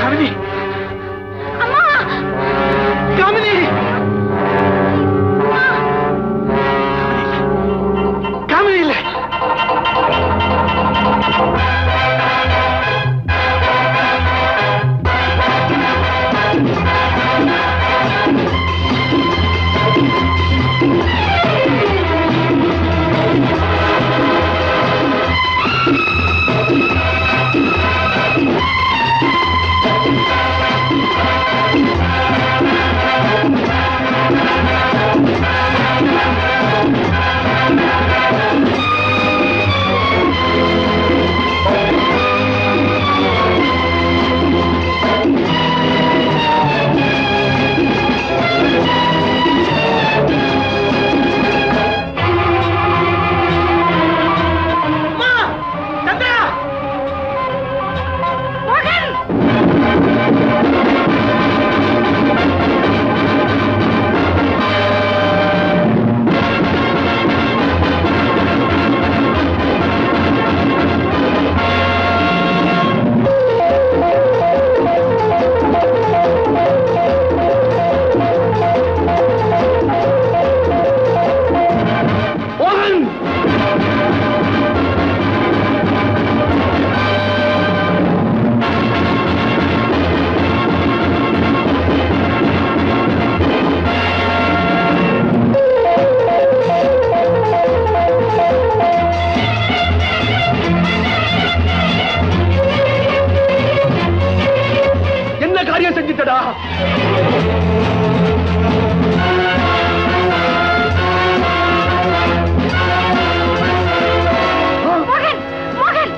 காமினி, அம்மா, காமினி, காமினி இல்ல. செஞ்சிட்டடா. மோகன், மோகன்.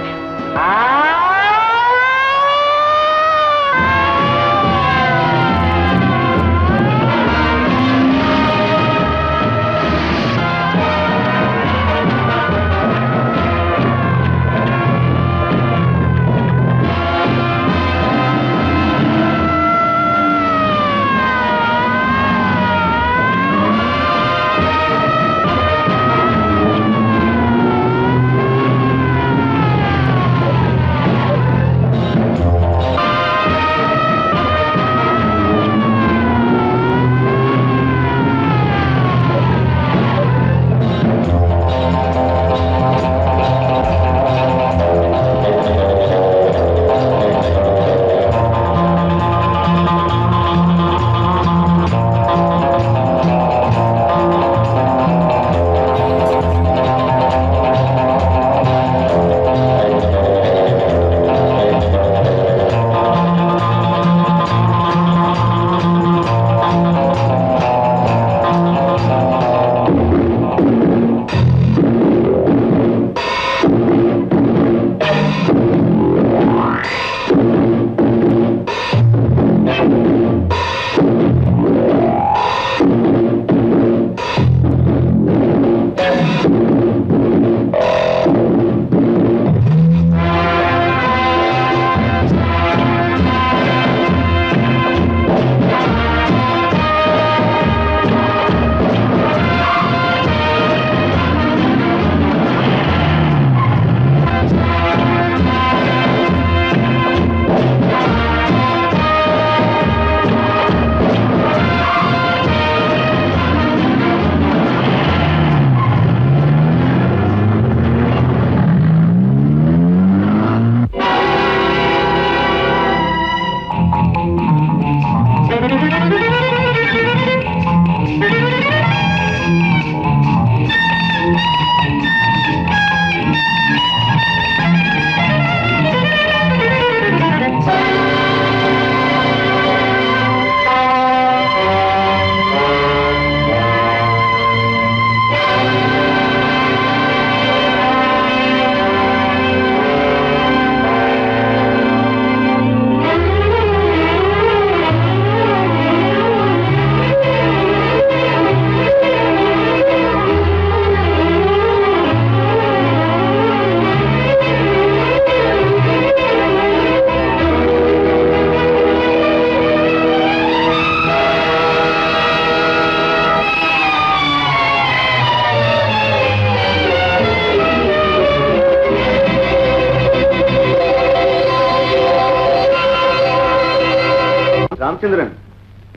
ராமச்சந்திரன்,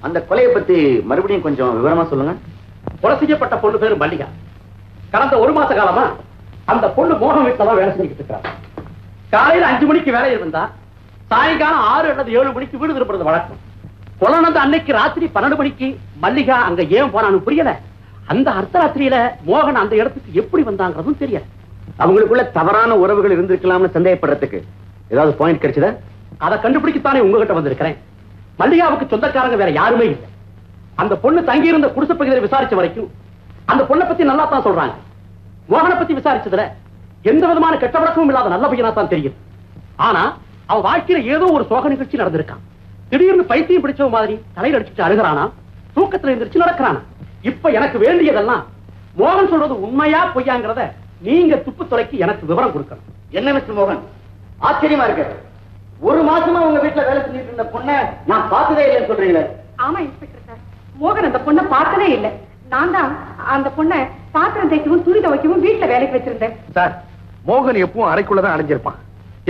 அந்த கொலையை பத்தி மறுபடியும் கொஞ்சம் விவரமா சொல்லுங்க. கொலை செய்யப்பட்ட பொண்ணு பேரு மல்லிகா. கடந்த 1 மாச காலமா அந்த பொண்ணு மோகன் வீட்டுல தான் வேலை செஞ்சுக்கிட்டு இருக்காங்க. காலையில 5 மணிக்கு வேலையில் இருந்தா சாயங்காலம் 6 அல்லது 7 மணிக்கு வீடு திரும்புறது வழக்கம். கொலை நடந்த அன்னைக்கு ராத்திரி 12 மணிக்கு மல்லிகா அங்க ஏன் போனான்னு புரியல. அந்த அர்த்தராத்திரியில மோகன் அந்த இடத்துக்கு எப்படி வந்தாங்கிறதும் தெரியல. அவங்களுக்குள்ள தவறான உறவுகள் இருந்திருக்கலாம்னு சந்தேகப்படுறதுக்கு ஏதாவது பாயிண்ட் கிடைச்சதா? அதை கண்டுபிடிக்கத்தானே உங்ககிட்ட வந்திருக்கிறேன். மல்லிகாவுக்கு சொந்தக்காரங்க வேற யாருமே இல்லை. அந்த பொண்ணு தங்கி இருந்த குடிசை பகுதியில் விசாரிச்ச வரைக்கும் அந்த பொண்ணை பத்தி நல்லா தான் சொல்றாங்க. மோகனை பத்தி விசாரிச்சதுல எந்த விதமான கெட்ட வழக்கமும் இல்லாத நல்ல பையனா தான் தெரியுது. ஆனா அவ வாழ்க்கையில ஏதோ ஒரு சோக நிகழ்ச்சி நடந்திருக்கான். திடீர்னு பைத்தியம் பிடிச்ச மாதிரி தலையில் அடிச்சுட்டு அழுகிறானா, தூக்கத்துல இருந்துச்சு நடக்கிறானா. இப்ப எனக்கு வேண்டியதெல்லாம் மோகன் சொல்றது உண்மையா பொய்யாங்கிறத நீங்க துப்பு துறைக்கு எனக்கு விவரம் கொடுக்கணும். என்ன மிஸ்டர் மோகன், ஆச்சரியமா இருக்கு. 1 மாசமா உங்க வீட்டுல வேலை செஞ்சுட்டு இருந்த பொண்ணை நான் பார்த்ததே இல்லைன்னு சொல்றீங்களே? ஆமா இன்ஸ்பெக்டர் சார், மோகன் அந்த பொண்ணை பார்த்ததே இல்லை. நான் தான் அந்த பொண்ணை பாத்திரம் தைக்கவும் துணி துவைக்கவும் வீட்டுல வேலைக்கு வச்சிருந்தேன். சார், மோகன் எப்பவும் அறைக்குள்ளதான் அடைஞ்சிருப்பான்.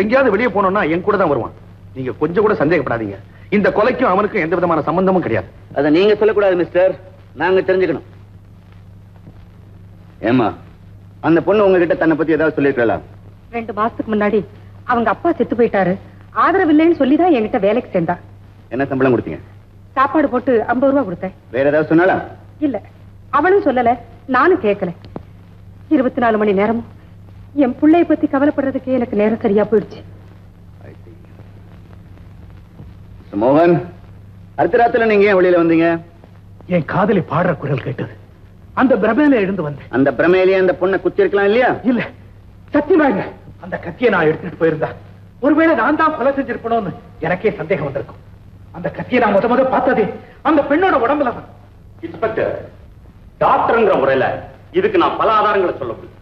எங்கேயாவது வெளியே போனோம்னா என் கூட தான் வருவான். நீங்க கொஞ்சம் கூட சந்தேகப்படாதீங்க. இந்த கொலைக்கும் அவனுக்கும் எந்த விதமான சம்பந்தமும் கிடையாது. அதை நீங்க சொல்லக்கூடாது மிஸ்டர், நாங்க தெரிஞ்சுக்கணும். ஏமா, அந்த பொண்ணு உங்ககிட்ட தன்னை பத்தி ஏதாவது சொல்லிருக்கலாம்? 2 மாசத்துக்கு முன்னாடி அவங்க அப்பா செத்து போயிட்டாரு. ஆதரவு இல்லைன்னு சொல்லிதான் என்கிட்ட வேலைக்கு சேர்ந்தா. என்ன சம்பளம் கொடுத்தீங்க? சாப்பாடு போட்டு 50 ரூபாய் கொடுத்தேன். வேற ஏதாவது சொன்னாலா? இல்ல, அவளும் சொல்லல, நானும் கேட்கல. 24 மணி நேரமும் என் பிள்ளைய பத்தி கவலைப்படுறதுக்கே எனக்கு நேரம் சரியா போயிடுச்சு. மோகன், அடுத்த ராத்திரில நீங்க ஏன் வெளியில வந்தீங்க? என் காதலி பாடுற குரல் கேட்டது. அந்த பிரமையில எழுந்து வந்தேன். அந்த பிரமையிலேயே அந்த பொண்ணை குத்தி இருக்கலாம் இல்லையா? இல்ல, சத்தியமா இல்ல. அந்த கத்தியை நான் எடுத்துட்டு போயிருந்தா ஒருவேளை நான் தான் கொலை செஞ்சிருப்பணும்னு எனக்கே சந்தேகம் வந்திருக்கும். அந்த கத்தியை நான் முத பார்த்ததே அந்த பெண்ணோட உடம்புல தான். இன்ஸ்பெக்டர், டாக்டர்ங்கிற முறையில இதுக்கு நான் பல ஆதாரங்களை சொல்ல முடியும்.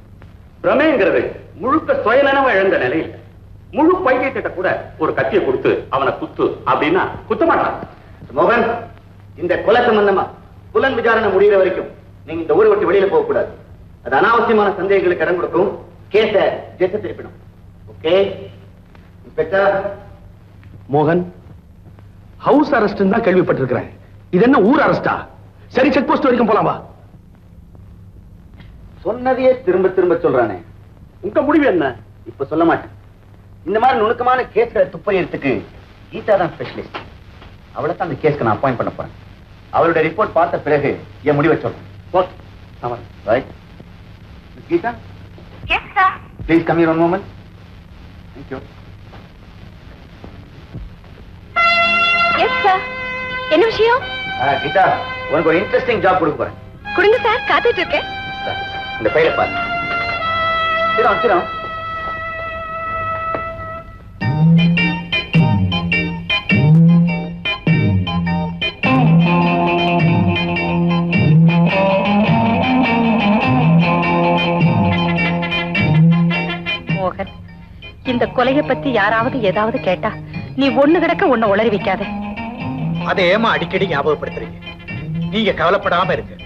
பிரமேங்கிறது முழுக்க சுயநனவ இழந்த நிலையில் முழு பைத்தியத்திட்ட கூட ஒரு கத்தியை கொடுத்து அவனை குத்து அப்படின்னா குத்த மாட்டான். மோகன், இந்த கொலை சம்பந்தமா புலன் விசாரணை முடிகிற வரைக்கும் நீங்க இந்த ஊரை விட்டு வெளியில போக கூடாது. அது அனாவசியமான சந்தேகங்களுக்கு இடம் கொடுக்கும். கேஸ ஜெயிச்சு திருப்பிடும். Okay inspector? மோகன், ஹவுஸ் அரெஸ்ட் தான் கேள்விப்பட்டிருக்கிறேன். இது என்ன ஊர் அரெஸ்டா? சரி, செக் போஸ்ட் வரைக்கும் போலாமா? சொன்னதையே திரும்ப திரும்ப சொல்றானே. உங்க முடிவு என்ன? இப்ப சொல்ல மாட்டேன். இந்த மாதிரி நுணுக்கமான கேஸ்களை துப்பறியறதுக்கு கீதா தான் ஸ்பெஷலிஸ்ட். அவளை தான் அந்த கேஸ்க்கு நான் அப்பாயிண்ட் பண்ண போறேன். அவளுடைய ரிப்போர்ட் பார்த்த பிறகு என் முடிவை சொல்றேன். Okay, right. Geetha? Yes, sir. Please come here one moment. Thank you. Yes, sir. என்ன விஷயம்? கீதா, உனக்கு ஒரு இன்ட்ரெஸ்டிங் ஜாப் கொடுக்க போறேன். கொடுங்க சார், காத்துட்டு இருக்கேன். இந்த ஃபைலை பாரு. சிரம். மோகன், இந்த கொலையை பத்தி யாராவது ஏதாவது கேட்டா நீ ஒண்ணு கிடக்க ஒண்ணு உளறி வைக்காத. அதை ஏமா அடிக்கடி ஞாபகப்படுத்துறீங்க? நீங்க கவலைப்படாம இருக்கு.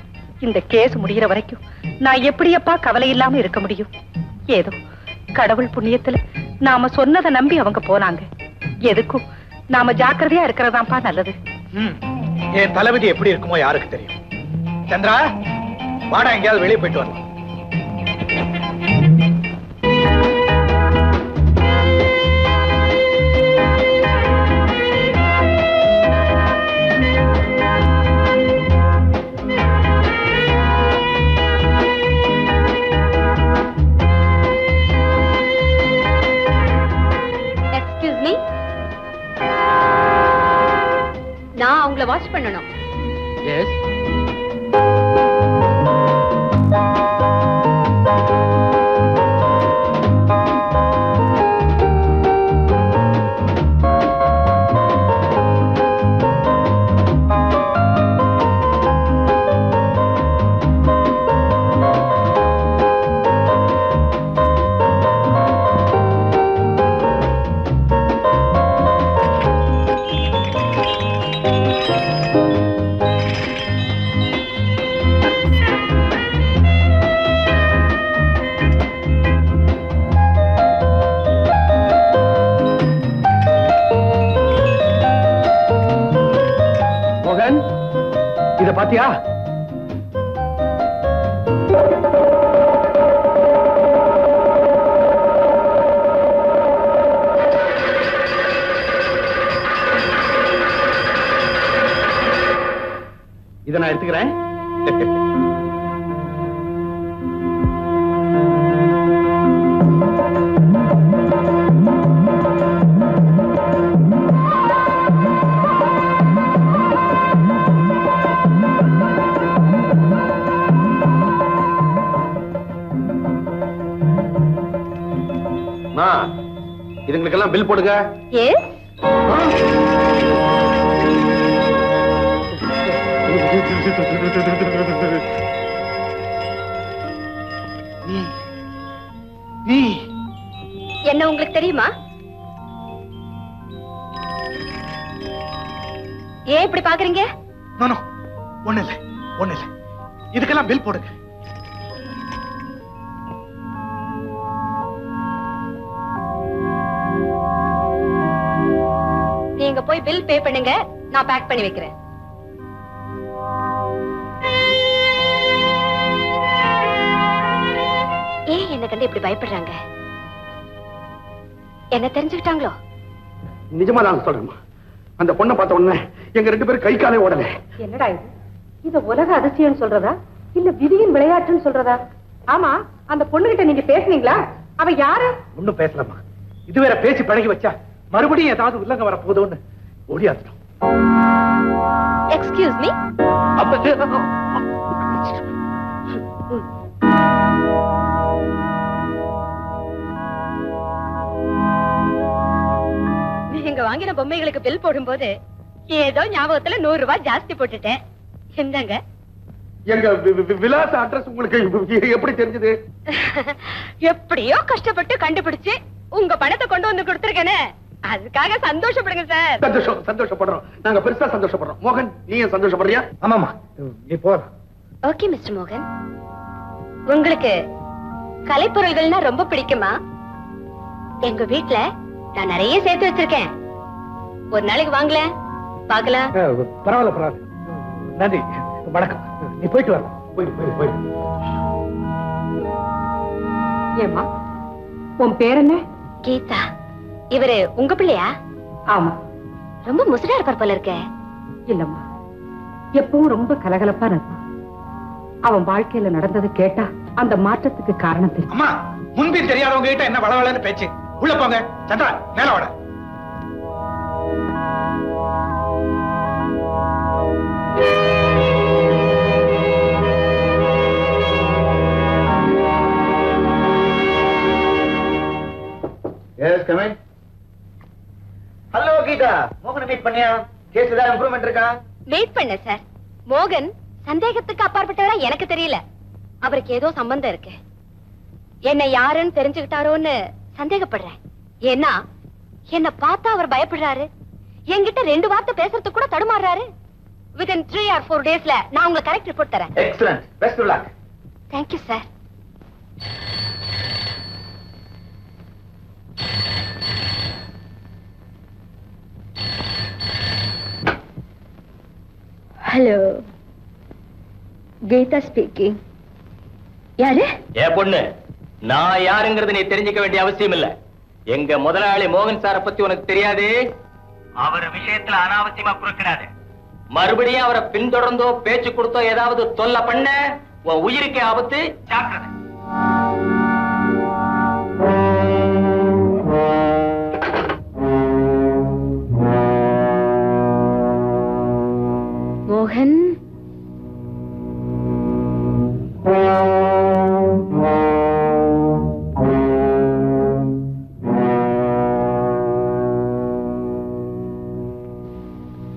இந்த கேஸ் முடிகிற வரைக்கும் நான் எப்படியப்பா கவலை இல்லாம இருக்க முடியும்? ஏதோ கடவுள் புண்ணியத்துல நாம சொன்னதை நம்பி அவங்க போனாங்க. எதுக்கும் நாம ஜாக்கிரதையா இருக்கிறதாப்பா நல்லது. என் தளபதி எப்படி இருக்குமோ யாருக்கு தெரியும்? சந்திரா, வாடா, எங்கேயாவது வெளியே போயிட்டு வரலாம். நான் அவங்கள வாட்ச் பண்ணணும். எஸ். இத பாத்தியா? இதை நான் எடுத்துக்கிறேன். இதுங்களுக்கெல்லாம் பில் போடுங்க. என்ன உங்களுக்கு தெரியுமா? ஏன் இப்படி பாக்குறீங்க? ஒண்ணு இல்ல. இதுக்கெல்லாம் பில் போடுங்க. நீங்க போய் பில் பே பண்ணுங்க, நான் பேக் பண்ணி வைக்கிறேன். ஏன் என்ன கண்டு இப்படி பயப்படுறாங்க? என்ன தெரிஞ்சுக்கிட்டாங்களோ? நிஜமா நான் சொல்றேன். அந்த பொண்ணை பார்த்த உடனே எங்க 2 பேரும் கை காலே ஓடல. என்னடா இது? இது உலக அதிசயம் சொல்றதா இல்ல விதியின் விளையாட்டுன்னு சொல்றதா? ஆமா, அந்த பொண்ணுகிட்ட நீங்க பேசுனீங்களா? அவ யாரு? ஒண்ணும் பேசலாமா? இதுவேற பேசி பழகி வச்சா மறுபடியும் ஏதாவது உள்ளங்க வர போதோன்னு ஓடியாந்துட்டோம். Excuse me. நீங்க வாங்கின பொம்மைகளுக்கு பில் போடும்போது ஏதோ ஞாபகத்துல 100 ரூபாய் ஜாஸ்தி போட்டுட்டேன். என்னங்க எங்க விலாச அட்ரஸ் உங்களுக்கு எப்படி தெரிஞ்சது? எப்படியோ கஷ்டப்பட்டு கண்டுபிடிச்சு உங்க பணத்தை கொண்டு வந்து கொடுத்துருக்கேனே, அதுக்காக சந்தோஷப்படுங்க சார். சந்தோஷப்படுறோம். நாங்க பெருசா சந்தோஷப்படுறோம். மோகன், நீ சந்தோஷப்படுறியா? ஆமாமா, நீ போ. ஓகே மிஸ்டர் மோகன், உங்களுக்கு கலைப்பொருள்கள்னா ரொம்ப பிடிக்குமா? எங்க வீட்டுல நான் நிறைய சேர்த்து வச்சிருக்கேன். ஒரு நாளைக்கு வாங்கல பாக்கலாம். பரவாயில்ல. நன்றி, வணக்கம். நீ போயிட்டு வரலாம். போய். ஏமா, உன் பேர் என்ன? கீதா. இவரு உங்க பிள்ளையா? ஆமா. ரொம்ப முசுடா இருப்பார் போல இருக்க. இல்லம்மா, எப்பவும் ரொம்ப கலகலப்பா இருப்பான். அவன் வாழ்க்கையில நடந்தது கேட்டா அந்த மாற்றத்துக்கு காரணம் தெரியும். அம்மா, முன்பின் தெரியாதவங்க கிட்ட என்ன வளவளன்னு பேச்சு? உள்ள போங்க. சந்திரா, மேல வாட. ஹலோ கீதா, மோகன் மீட் பண்ணியா? கேஸ் ஏதாவது இம்ப்ரூவ்மெண்ட் இருக்கா? வெயிட் பண்ண சார். மோகன் சந்தேகத்துக்கு அப்பாற்பட்டவரா எனக்கு தெரியல. அவருக்கு ஏதோ சம்பந்தம் இருக்கு. என்ன யாருன்னு தெரிஞ்சுக்கிட்டாரோன்னு சந்தேகப்படுறேன். ஏன்னா என்ன பார்த்தா அவர் பயப்படுறாரு. என்கிட்ட 2 வார்த்தை பேசுறதுக்கு கூட தடுமாறுறாரு. within 3 or 4 daysல நான் உங்களுக்கு கரெக்ட் ரிப்போர்ட் தரேன். Excellent, best of luck. Thank you sir. Hello, Geetha speaking. யாரு? ஏ பொண்ணு, நான் யாருங்கிறது நீ தெரிஞ்சுக்க வேண்டிய அவசியம் இல்ல. எங்க முதலாளி மோகன் சார பத்தி உனக்கு தெரியாது. அவர் விஷயத்துல அனாவசியமா குறுக்கிடாது. மறுபடியும் அவரை பின்தொடர்ந்தோ பேச்சு கொடுத்தோ ஏதாவது தொல்லை பண்ண உன் உயிருக்கே ஆபத்து. ஜாக்கிரதை. மோகன்,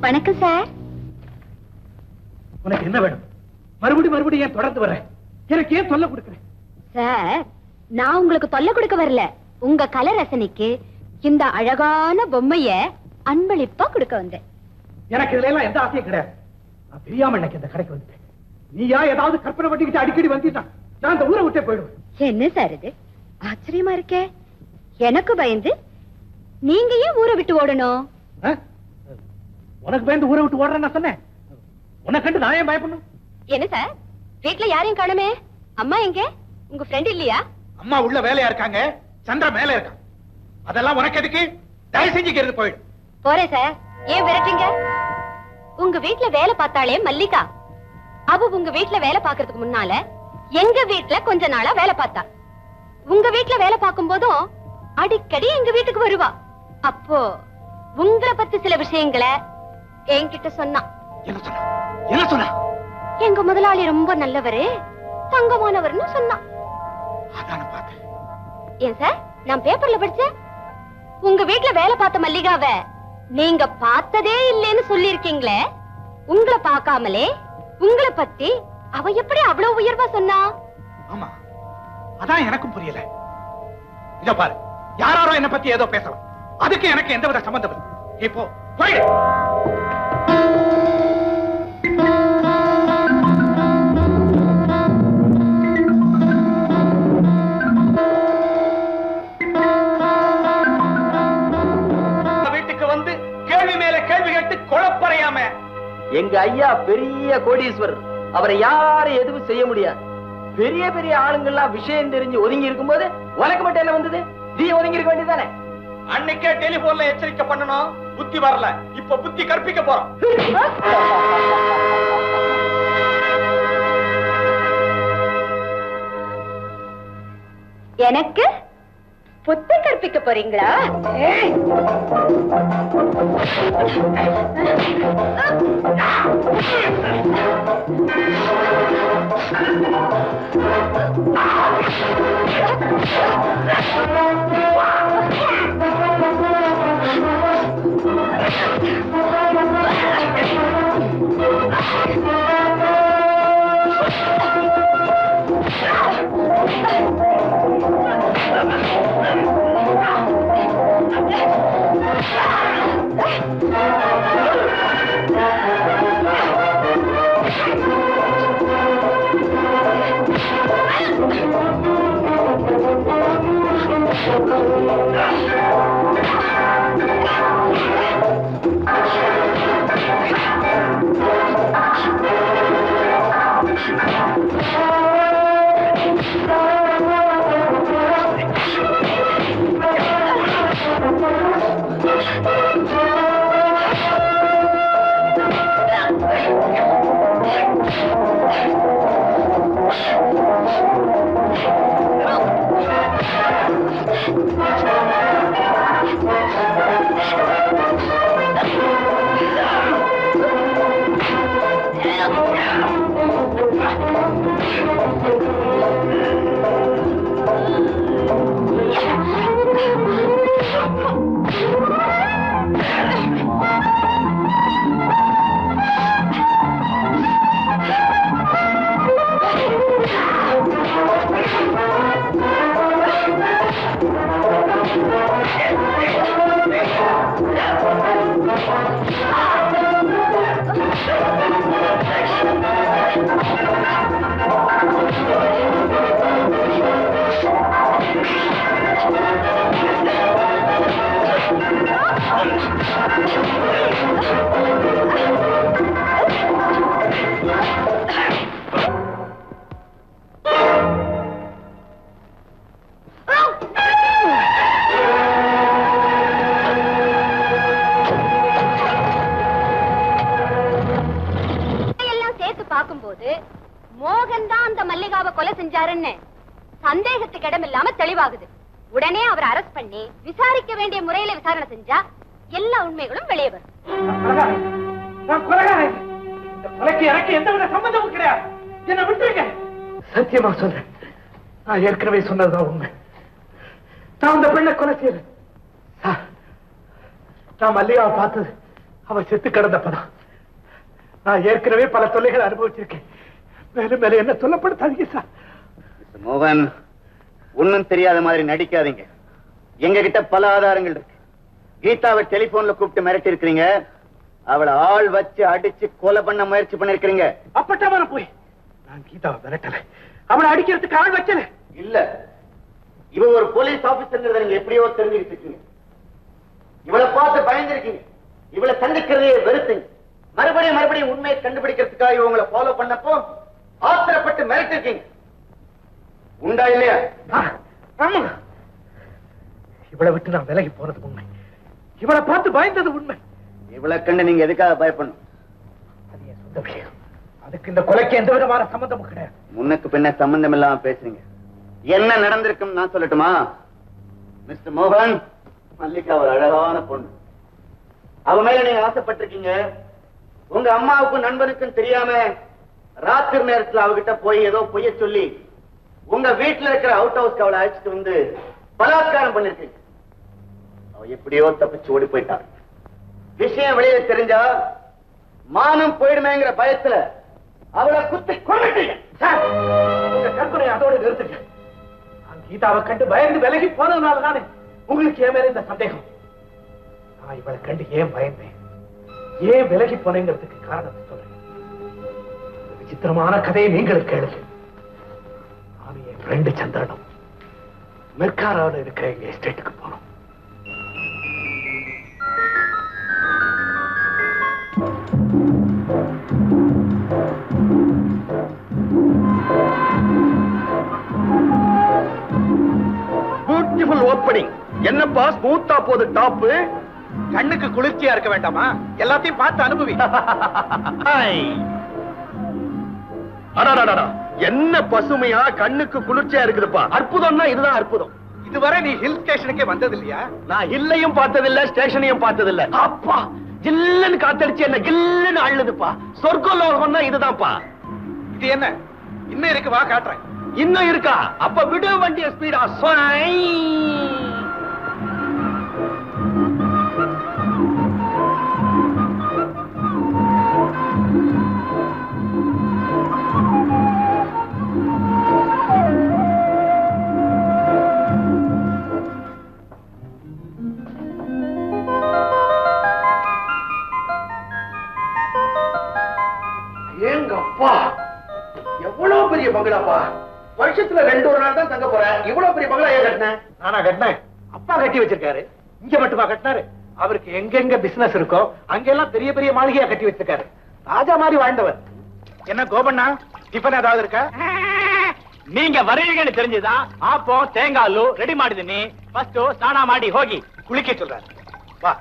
வணக்கம் சார். உனக்கு என்ன வேணும்? மறுபடியும் ஏன் தொடர்ந்து வர்றேன்? எனக்கு ஏன் தொல்லை கொடுக்கிறேன்? சார், நான் உங்களுக்கு தொல்லை கொடுக்க வரல. உங்க கலை ரசனைக்கு இந்த அழகான பொம்மைய அன்பளிப்பா கொடுக்க வந்தேன். எனக்கு இதுல எல்லாம் எந்த ஆசையும் கிடையாது. நான் தெரியாம இன்னைக்கு இந்த கடைக்கு வந்துட்டேன். நீயா ஏதாவது கற்பனை பண்ணிக்கிட்டு அடிக்கடி வந்தீங்கன்னா நான் இந்த ஊரை விட்டே போயிடுவேன். என்ன சார் இது? ஆச்சரியமா இருக்கே. எனக்கு பயந்து நீங்க ஏன் ஊரை விட்டு ஓடணும்? உனக்கு பயந்து ஊரை விட்டு ஓடுறேன்னு சொன்னேன். உன்னை கண்டு நான் ஏன் பயப்படணும்? என்ன சார் வீட்ல யாரையும் காணுமே? அம்மா எங்க? உங்க ஃப்ரெண்ட் இல்லையா? அம்மா உள்ள வேலையா இருக்காங்க, சந்திரா மேல இருக்கான். அதெல்லாம் உனக்கு எதுக்கு? தயவு செஞ்சுக்கிறது போயிடும். போறேன் சார். ஏன் விரட்டுறீங்க? உங்க வீட்ல வேலை பார்த்தாலே மல்லிகா, அவ உங்க வீட்ல வேலை பார்க்கறதுக்கு முன்னால எங்க வீட்ல கொஞ்ச நாளா வேலை பார்த்தா. உங்க வீட்ல வேலை பார்க்கும் போதும் அடிக்கடி எங்க வீட்டுக்கு வருவா. அப்போ உங்களை பத்தி சில விஷயங்களை என்கிட்ட சொன்னா. என்ன சொன்னா? எங்க முதலாளி ரொம்ப நல்லவரு, தங்கமானவர்னு சொன்னா. அதான பார்த்தேன். ஏன் சார், நான் பேப்பர்ல படிச்சேன். உங்க வீட்ல வேலை பார்த்த மல்லிகாவ நீங்க பார்த்ததே இல்லைன்னு சொல்லி இருக்கீங்களே. உங்களை பார்க்காமலே உங்களை பத்தி அவ எப்படி அவ்வளவு உயர்வா சொன்னா? ஆமா, அதான் எனக்கும் புரியல. இத பாரு, யாராரோ என்ன பத்தி ஏதோ பேசலாம், அதுக்கு எனக்கு எந்தவித சம்பந்தம் இல்லை. இப்போ போயிடு. வீட்டுக்கு வந்து கேள்வி மேல கேள்வி கேட்டு குழப்பறையாம. எங்க ஐயா பெரிய கோடீஸ்வரர், அவரை யாரும் எதுவும் செய்ய முடியாது. பெரிய பெரிய ஆளுங்கள்லாம் விஷயம் தெரிஞ்சு ஒதுங்கி இருக்கும்போது உனக்கு மட்டும் என்ன வந்தது? நீ ஒதுங்கி இருக்க வேண்டியதானே? அன்னைக்கே டெலிபோன்ல எச்சரிக்கை பண்ணணும், புத்தி வரல. இப்ப புத்தி கற்பிக்க போறோம். எனக்கு புத்தி கற்பிக்க போறீங்களா? மோகன் தான் அந்த மல்லிகாவை கொலை செஞ்சாருன்னு சந்தேகத்துக்கு இடம் இல்லாம தெளிவாகுது. உடனே அவரை அரெஸ்ட் பண்ணி விசாரிக்க வேண்டிய முறையில விசாரணை செஞ்சா எல்லா உண்மைகளும் வெளியே வரும். எனக்கு எந்தவித சம்பந்தமும் கிடையாது. என்ன விட்டுருங்க. சத்தியமா சொல்றேன், நான் ஏற்கனவே சொன்னதுதான் உண்மை. நான் அந்த பெண்ணை கொலை செய்யல. நான் மல்லிகாவை பார்த்தது அவ செத்து கிடந்தப்பதான். நான் ஏற்கனவே பல தொல்லைகளை அனுபவிச்சிருக்கேன். மேலும் மேல என்ன சொல்லப்படுத்தாதீங்க சார். மோகன், ஒண்ணும் தெரியாத மாதிரி நடிக்காதீங்க. எங்க கிட்ட பல ஆதாரங்கள் இருக்கு. கீதாவை டெலிபோன்ல கூப்பிட்டு மிரட்டி இருக்கிறீங்க. அவளை ஆள் வச்சு அடிச்சு கொலை பண்ண முயற்சி பண்ணிருக்கீங்க. அப்பட்டமான போய் நான் கீதாவை மிரட்டல, அவளை அடிக்கிறதுக்கு ஆள் வச்சல. இல்ல, இவ ஒரு போலீஸ் ஆபீசர் நீங்க எப்படியோ தெரிஞ்சுக்கிட்டு இருக்கீங்க. இவளை பார்த்து பயந்துருக்கீங்க. இவளை சந்திக்கிறதே வெறுத்தீங்க. மறுபடியும் உண்மையை கண்டுபிடிக்கிறதுக்காக உங்களை ஃபாலோ பண்ணப்போ ஆத்திரப்பட்டு மிரட்டிருக்கீங்க. உண்டா இல்லையா? ஆமா, இவளை விட்டு நான் விலகி போறது உண்மை. இவளை பார்த்து பயந்தது உண்மை. இவளை கண்டு நீங்க எதுக்காக பயப்படணும்? அது என் சொந்த விஷயம். அதுக்கு இந்த கொலைக்கு எந்த விதமான சம்பந்தமும் கிடையாது. முன்னுக்கு பின்ன சம்பந்தம் இல்லாம பேசுறீங்க. என்ன நடந்திருக்கும் நான் சொல்லட்டுமா? மிஸ்டர் மோகன், மல்லிகா ஒரு அழகான பொண்ணு. அவ மேல நீங்க ஆசைப்பட்டிருக்கீங்க. உங்க அம்மாவுக்கும் நண்பனுக்கும் தெரியாம ராத்திரி நேரத்துல அவகிட்ட போய் ஏதோ பொய்ய சொல்லி உங்க வீட்டுல இருக்கிற அவுட் ஹவுஸ்க்கு அவளை அழைச்சிட்டு வந்து பலாத்காரம் பண்ணிருக்கீங்க. அவ எப்படியோ தப்பிச்சு ஓடி போயிட்டான். விஷயம் வெளியே தெரிஞ்சா மானம் போயிடுமேங்கிற பயத்துல அவளை குத்தி கொண்டுட்டீங்க. உங்க கற்பனை அதோடு நிறுத்துங்க. நான் கீதாவை கண்டு பயந்து விலகி போனதுனால தானே உங்களுக்கு ஏன் மேல இந்த சந்தேகம். நான் இவளை கண்டு ஏன் பயந்தேன், ஏன் விலகி போனேங்கிறதுக்கு காரணத்தை சொல்றேன். விசித்திரமான கதையை நீங்களுக்கு கேளுங்க. நான் என் ஃப்ரெண்டு சந்திரனும் மெர்காராவில் இருக்கிற எங்க எஸ்டேட்டுக்கு போனோம். Beautiful opening. என்னப்பா ஸ்மூத்தா போது டாப்? கண்ணுக்கு குளிர்ச்சியா இருக்க வேண்டாமா? எல்லாத்தையும் பார்த்து அனுபவி. என்ன பசுமையா கண்ணுக்கு குளிர்ச்சியா இருக்குதுப்பா. அற்புதம்னா இதுதான் அற்புதம். இதுவரை நீ ஹில் ஸ்டேஷனுக்கே வந்தது இல்லையா? நான் ஹில்லையும் பார்த்ததில்ல, ஸ்டேஷனையும் பார்த்ததில்ல. அப்பா ஜில்லுன்னு காத்தடிச்சு என்ன கில்லுன்னு அள்ளுதுப்பா. சொர்க்கலோகம்னா இதுதான்ப்பா. இது என்ன இன்னும் இருக்கு? வா காட்டுறேன். இன்னும் இருக்கா? அப்ப விடு வண்டிய ஸ்பீடா. ஏங்கப்பா, எவ்வளவு பெரிய பங்களாப்பா. வருஷத்துல 2 நாள் தான் தங்க போறேன். இவ்வளவு பெரிய பங்களா ஏன் கட்டின? நானா கட்டினேன்? அப்பா கட்டி வச்சிருக்காரு. இங்க மட்டுமா கட்டினாரு? அவருக்கு எங்கெங்க பிசினஸ் இருக்கோ அங்கெல்லாம் பெரிய பெரிய மாளிகையா கட்டி வச்சிருக்காரு. ராஜா மாதிரி வாழ்ந்தவர். என்ன கோபண்ணா, டிஃபன் ஏதாவது இருக்கா? நீங்க வருவீங்கன்னு தெரிஞ்சுதான் ஆப்பம் தேங்காய் ரெடி ಮಾಡಿದೀನಿ. ಫಸ್ಟ್ ಸ್ನಾನ ಮಾಡಿ ಹೋಗಿ குளிக்க சொல்றாரு. வா.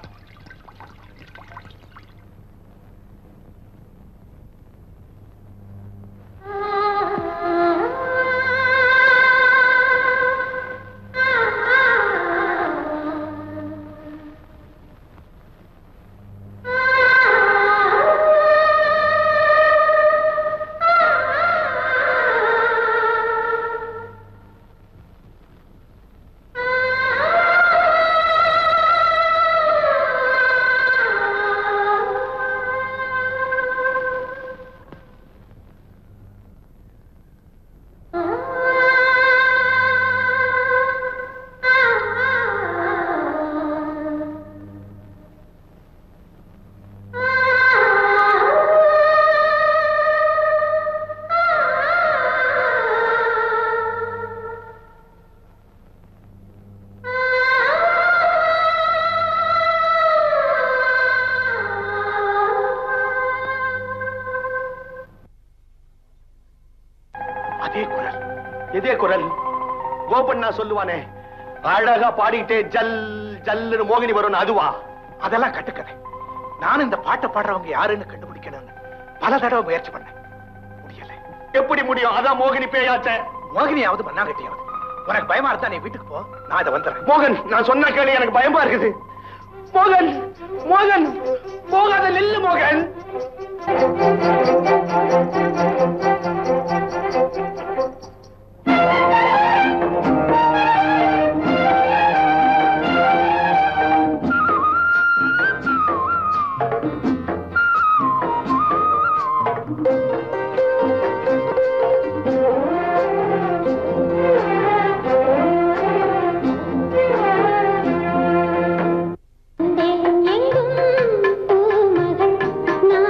இதே குரல் கோபண்ணா சொல்லுவானே, அழகா பாடிட்டே ஜல் ஜல்லுன்னு மோகினி வரும். அதுவா? அதெல்லாம் கட்டுக்கதை. நானும் இந்த பாட்டை பாடுறவங்க யாருன்னு கண்டுபிடிக்கணும்னு பல தடவை முயற்சி பண்ணேன். முடியல. எப்படி முடியும்? அதான் மோகினி பேயாச்ச. மோகினியாவது மண்ணாங்கட்டியாவது. உனக்கு பயமா இருந்தா நீ வீட்டுக்கு போ, நான் இதை வந்துடுறேன். மோகன், நான் சொன்ன கேளு, எனக்கு பயமா இருக்குது. மோகன், மோகன், போகாத நில்லு மோகன். எங்கும் பூமகள்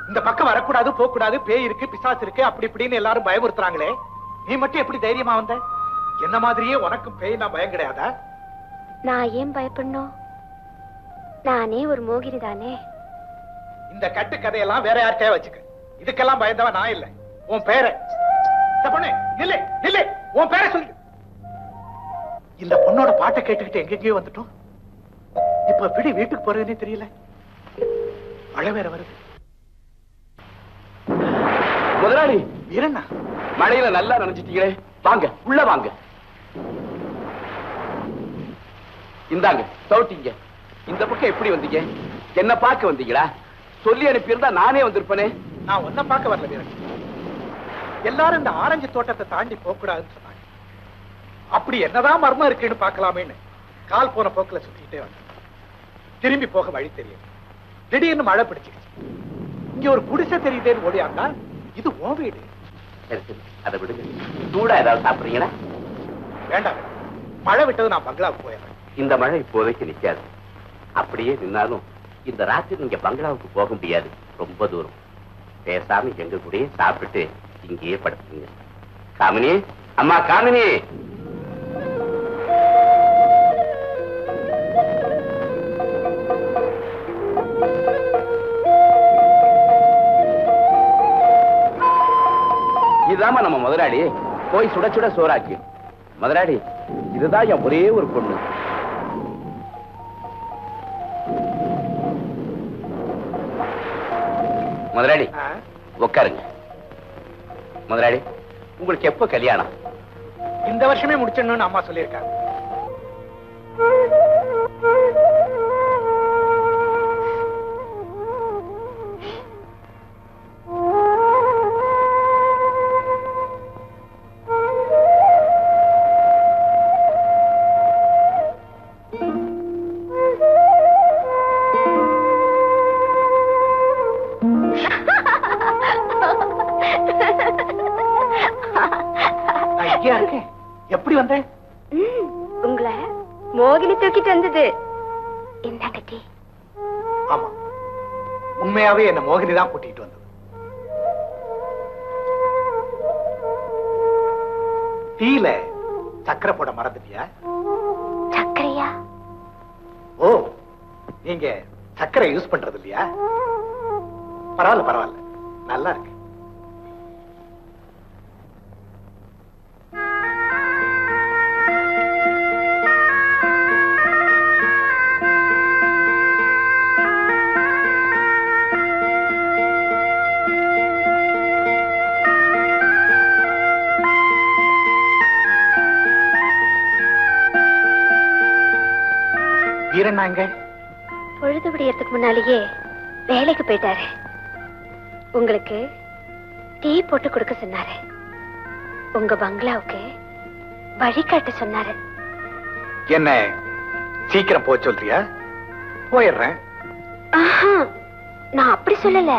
இந்த பக்கம் வரக்கூடாது, போக கூடாது, பேய் இருக்கு, பிசாசு இருக்கு, அப்படி இப்படின்னு எல்லாரும் பயமுறுத்துறாங்களே, நீ மட்டும் எப்படி தைரியமா வந்த? என்ன மாதிரியே உனக்கும் பேய் நான் பயம் கிடையாதா? நான் ஏன் பயப்படணும்? நானே ஒரு மோகினி தானே. இந்த கட்டு கதையெல்லாம் வேற யார்கிட்டயே வச்சுக்க. இதுக்கெல்லாம் பயந்தவன் நான் இல்ல. உன் பேரை பொண்ணு இல்ல இல்ல, உன் பேரை சொல்லு. இந்த பொண்ணோட பாட்டை கேட்டுக்கிட்டு எங்கெங்கயோ வந்துட்டோம். இப்ப எப்படி வீட்டுக்கு போறதுன்னே தெரியல. மழை வேற வருது. முதலாளி, வீரண்ணா, மழையில நல்லா நனைஞ்சிட்டீங்களே, வாங்க உள்ள வாங்க. இந்தாங்க சவுட்டிங்க. இந்த பக்கம் எப்படி வந்தீங்க? என்ன பார்க்க வந்தீங்களா? சொல்லி அனுப்பியிருந்தா நானே வந்திருப்பேனே. நான் ஒன்ன பார்க்க வரல வீரன். எல்லாரும் இந்த ஆரஞ்சு தோட்டத்தை தாண்டி போக கூடாதுன்னு சொன்னாங்க. அப்படி என்னதான் மர்மம் இருக்குன்னு பார்க்கலாமேன்னு கால் போன போக்குல சுத்திக்கிட்டே வந்தேன். திரும்பி போக வழி தெரியும். திடீர்னு மழை பிடிச்சிருச்சு. இங்க ஒரு குடிசை தெரியுதேன்னு ஓடியாண்டா, இது உன் வீடு. அதை விடுங்க. சூடா ஏதாவது சாப்பிடுறீங்களா? வேண்டாம், மழை விட்டது நான் பங்களாவுக்கு போயிடுறேன். இந்த மழை இப்போதைக்கு நிக்காது. அப்படியே நின்னாலும் இந்த ராத்திரி நீங்க பங்களாவுக்கு போக முடியாது, ரொம்ப தூரம். பேசாம எங்க கூடயே சாப்பிட்டு இங்கேயே படுத்துங்க. காமினி, அம்மா காமினி. இதுதாம்மா நம்ம முதலாளி. போய் சுட சுட சோறாக்கி. முதலாளி, இதுதான் என் ஒரே ஒரு பொண்ணு. முதலாளி உட்காருங்க. முதலாளி, உங்களுக்கு எப்ப கல்யாணம்? இந்த வருஷமே முடிச்சிடணும்னு அம்மா சொல்லியிருக்காங்க. எப்படி வந்தேன்? உங்களை மோகினி தூக்கிட்டு வந்தது. இந்தாங்க டீ. ஆமா, உண்மையாவே என்ன மோகினி தான் கூட்டிட்டு வந்தது. டீல சக்கரை போட மறந்துட்டியா? சக்கரையா? ஓ, நீங்க சக்கரை யூஸ் பண்றது இல்லையா? பரவாயில்ல பரவாயில்ல, நல்லா இருக்கு. வீரண்ணாங்க பொழுது விடியறதுக்கு முன்னாலேயே வேலைக்கு போயிட்டாரு. உங்களுக்கு டீ போட்டு கொடுக்க சொன்னாரு. உங்க பங்களாவுக்கு வழிகாட்ட சொன்னாரு. என்ன சீக்கிரம் போக சொல்றியா? போயிடுறேன். நான் அப்படி சொல்லல.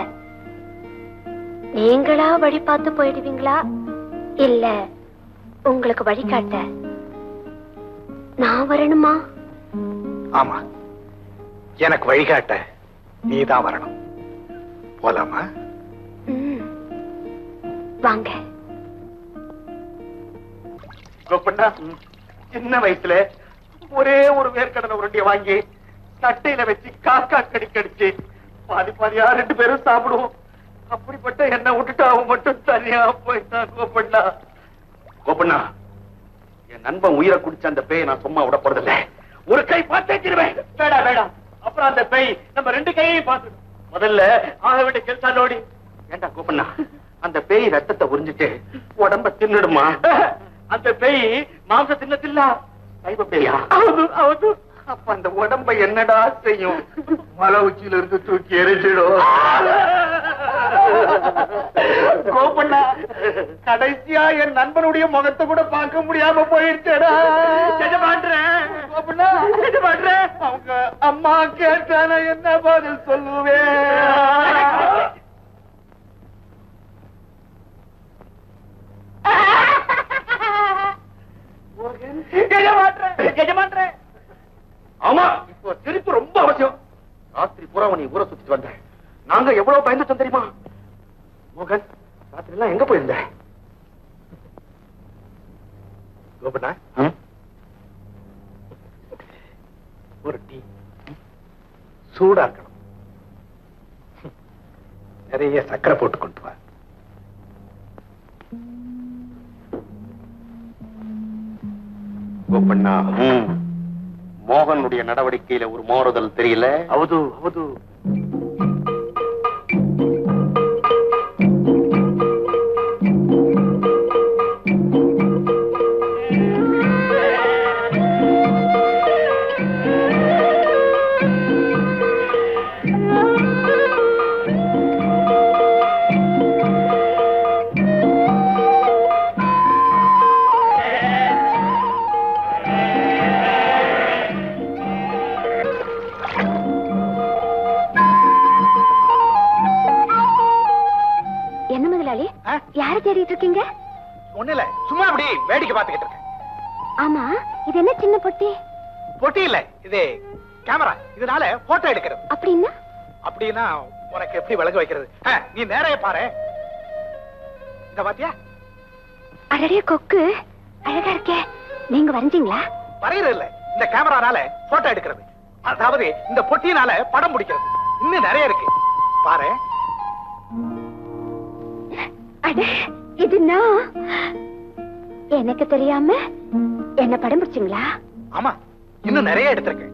நீங்களா வழி பார்த்து போயிடுவீங்களா, இல்ல உங்களுக்கு வழிகாட்ட நான் வரணுமா? ஆமா, எனக்கு வழிகாட்ட நீதான் வரணும். போலாமா? வாங்க. சின்ன வயசுல ஒரே ஒரு வேர்க்கடலை உருண்டிய வாங்கி சட்டையில வச்சு காக்கா கடிக்கடிச்சு பாதி பாதியா 2 பேரும் சாப்பிடுவோம். அப்படிப்பட்ட என்ன விட்டுட்டு அவன் மட்டும் தனியா போயிட்டான். கோபண்ணா, என் நண்பன் உயிரை குடிச்ச அந்த பேயை நான் சும்மா விட போறதில்லை. ஒரு கை பார்த்தேச்சிருவேன். வேடாம் வேடாம், அப்புறம் அந்த பேய் நம்ம 2 கையையும் பார்த்து முதல்ல ஆக வேண்டிய கெல்சாலோடி. ஏண்டா கோபண்ணா, அந்த பேய் ரத்தத்தை உறிஞ்சிட்டு உடம்ப தின்னுடுமா? அந்த பேய் மாம்ச தின்னதில்ல, சைவ பேயா? அவது அப்ப அந்த உடம்ப என்னடா செய்யும்? மலை உச்சியில இருந்து தூக்கி எரிஞ்சிடும். கோபண்ணா, கடைசியா என் நண்பனுடைய முகத்தை கூட பார்க்க முடியாம போயிடுச்சேடா. கோபண்ணா, அவங்க அம்மா கேட்டான என்ன பதில் சொல்லுவேன்? ஆமா, இப்போ திருப்பி ரொம்ப அவசியம். ராத்திரி பூரா நீ ஊரை சுத்திட்டு வந்த. நாங்க எவ்வளவு பயந்துட்டோம் தெரியுமா? மோகன், ராத்திரி எல்லாம் எங்க போயிருந்த? கோபண்ணா, ஒரு டீ சூடா இருக்கணும். நிறைய சக்கரை போட்டு கொண்டு வா. கோபண்ணா, மோகனுடைய நடவடிக்கையில ஒரு மாறுதல் தெரியல. ಹೌದು ಹೌದು. யார தேடிட்டு இருக்கீங்க? ஒண்ணு இல்ல, சும்மா அப்படி வேடிக்கை பார்த்துக்கிட்டு இருக்கேன். ஆமா, இது என்ன சின்ன பொட்டி? பொட்டி இல்ல, இது கேமரா. இதனால போட்டோ எடுக்கிறது. அப்படின்னா? அப்படின்னா உனக்கு எப்படி விளங்க வைக்கிறது? நீ நேரே பாரு. இந்த பாத்தியா? அடடே கொக்கு, அழகா இருக்கே. நீங்க வரைஞ்சீங்களா? வரையறது இல்ல, இந்த கேமரானால போட்டோ எடுக்கிறது. அதாவது இந்த பொட்டினால படம் பிடிக்கிறது. இன்னும் நிறைய இருக்கு பாரு. அட, இது நான் எனக்கு தெரியாம என்ன படம் பிடிச்சீங்களா? ஆமா, இன்னும் நிறைய எடுத்திருக்கேன்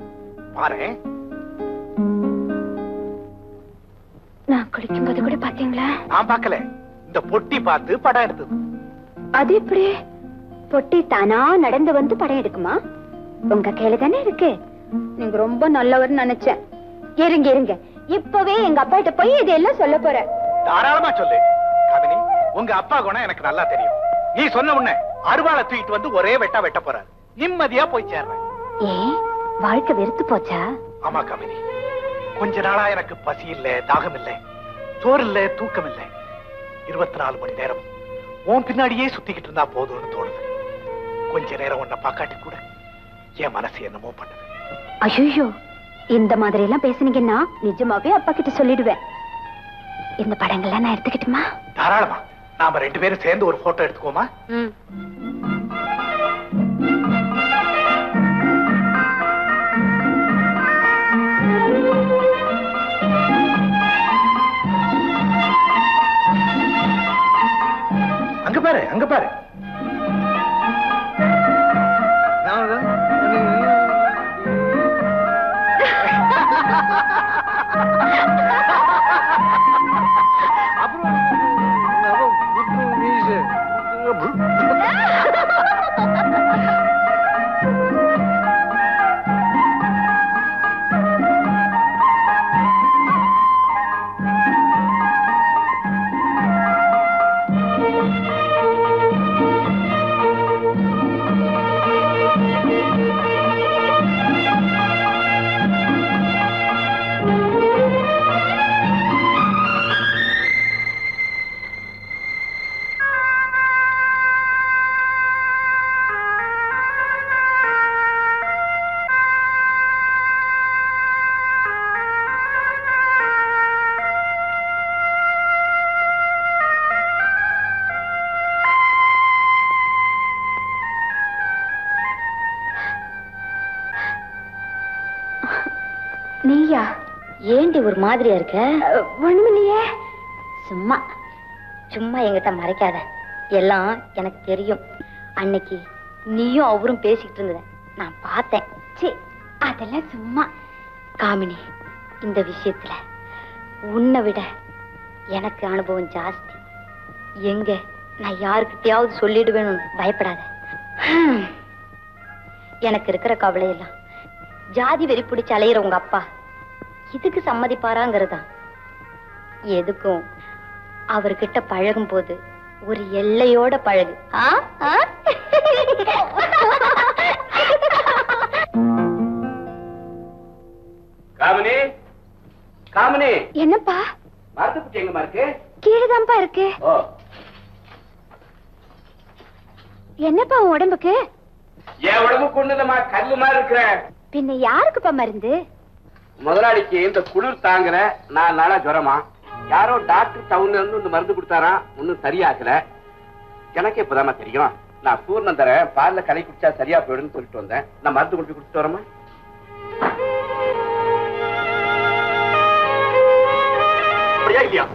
பாரு. நான் குளிக்கும்போது கூட பாத்தீங்களா? நான் பார்க்கல, இந்த பொட்டி பார்த்து படம் எடுத்தது. அது எப்படி? பொட்டி தானா நடந்து வந்து படம் எடுக்குமா? உங்க கையில தானே இருக்கு. நீங்க ரொம்ப நல்லவர்னு நினைச்சேன். இருங்க இருங்க, இப்பவே எங்க அப்பா கிட்ட போய் இதெல்லாம் சொல்ல போறேன். தாராளமா சொல்லு காமினி. உங்க அப்பா குணம் எனக்கு நல்லா தெரியும். நீ சொன்ன உடனே அருவாளை தூக்கிட்டு வந்து ஒரே வெட்டா வெட்ட போறாரு. நிம்மதியா போய் சேர்றேன். ஏன் வாழ்க்கை வெறுத்து போச்சா? ஆமா காமினி, கொஞ்ச நாளா எனக்கு பசி இல்ல, தாகம் இல்ல, சோறு இல்ல, தூக்கம் இல்ல. 24 மணி நேரம் உன் பின்னாடியே சுத்திக்கிட்டு இருந்தா போதும்னு தோணுது. கொஞ்ச நேரம் உன்னை பாக்காட்டி கூட என் மனசு என்னமோ பண்ணுது. ஐயோ, இந்த மாதிரி எல்லாம் பேசுனீங்கன்னா நிஜமாவே அப்பா கிட்ட சொல்லிடுவேன். இந்த படங்கள்லாம் நான் எடுத்துக்கிட்டுமா? தாராளமா. நாம 2 பேரும் சேர்ந்து ஒரு போட்டோ எடுத்துக்கோமா? அங்க பாரு, அங்க பாரு. நீயா? ஏண்டி ஒரு மாதிரியா இருக்க? ஒண்ணுமில்லையே. சும்மா சும்மா என்கிட்ட மறைக்காத. எல்லாம் எனக்கு தெரியும். அன்னைக்கு நீயும் அவரும் பேசிக்கிட்டு இருந்தத நான் பார்த்தேன். சீ, அதெல்லாம் சும்மா. காமினி, இந்த விஷயத்துல உன்னை விட எனக்கு அனுபவம் ஜாஸ்தி. எங்க நான் யாருக்கிட்டையாவது சொல்லிடுவேன்னு பயப்படாத. எனக்கு இருக்கிற கவலையெல்லாம் ஜாதி வெறி பிடிச்சு அலையிற உங்க அப்பா இதுக்கு சம்மதிப்பாராங்கிறதா. எதுக்கும் அவர்கிட்ட பழகும் போது ஒரு எல்லையோட பழகு. காமினி, காமினி. என்னப்பா? மரத்துக்குட்டி எங்கம்மா இருக்கு? கீழேதான்ப்பா இருக்கு. என்னப்பா உன் உடம்புக்கு? என் உடம்புக்கு ஒண்ணுதம்மா, கல்லு மாதிரி இருக்கிற. பின்ன யாருக்குப்பா மருந்து? முதலாளிக்கு இந்த குளிர் தாங்கல 4 நாளா ஜுரமா. யாரோ டாக்டர் டவுன்ல இருந்து மருந்து கொடுத்தாராம், ஒன்னும் சரியாக்கல. எனக்கு இப்பதான் தெரியும். நான் பூர்ணம் தரேன், பால்ல கலை குடிச்சா சரியா போயிடுன்னு சொல்லிட்டு வந்தேன். நான் மருந்து கொண்டு குடிச்சிட்டு வரமா? அப்படியா இல்லையா?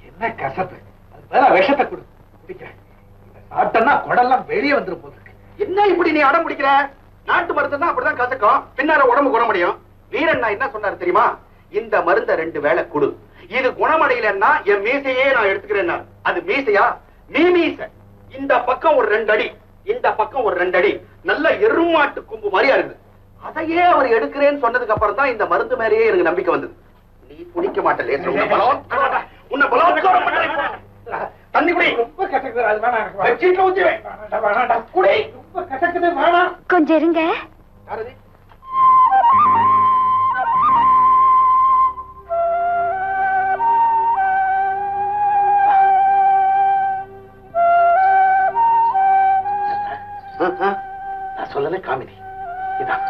என்ன கசப்பு, அது வேற விஷத்தை கொடு குடிக்கிறேன். சாப்பிட்டா குடெல்லாம் வெளியே வந்துடும் போது. என்ன இப்படி நீ அடம் பிடிக்கிற? நாட்டு மருந்து தான் அப்படிதான் கசக்கும், பின்னால உடம்பு குண முடியும். வீரண்ணா என்ன சொன்னாரு தெரியுமா? இந்த மருந்த 2 வேளை கொடு, இது குணமடையலன்னா என் மீசையே நான் எடுத்துக்கிறேன். அது மீசையா? நீ மீசை. இந்த பக்கம் ஒரு 2 அடி, இந்த பக்கம் ஒரு 2 அடி, நல்ல எருமாட்டு கொம்பு மாதிரியா இருக்குது. அதையே அவர் எடுக்கிறேன்னு சொன்னதுக்கு அப்புறம் தான் இந்த மருந்து மேலேயே எனக்கு நம்பிக்கை வந்தது. நீ குடிக்க மாட்டே, உன்னை தண்ணி குடி. ரொம்ப கசக்குது, அது வேணாம். குடி, ரொம்ப கசக்குது, வேணாம். கொஞ்சம் இருங்க. யாரது? நான் சொல்லல காமினி. இதான்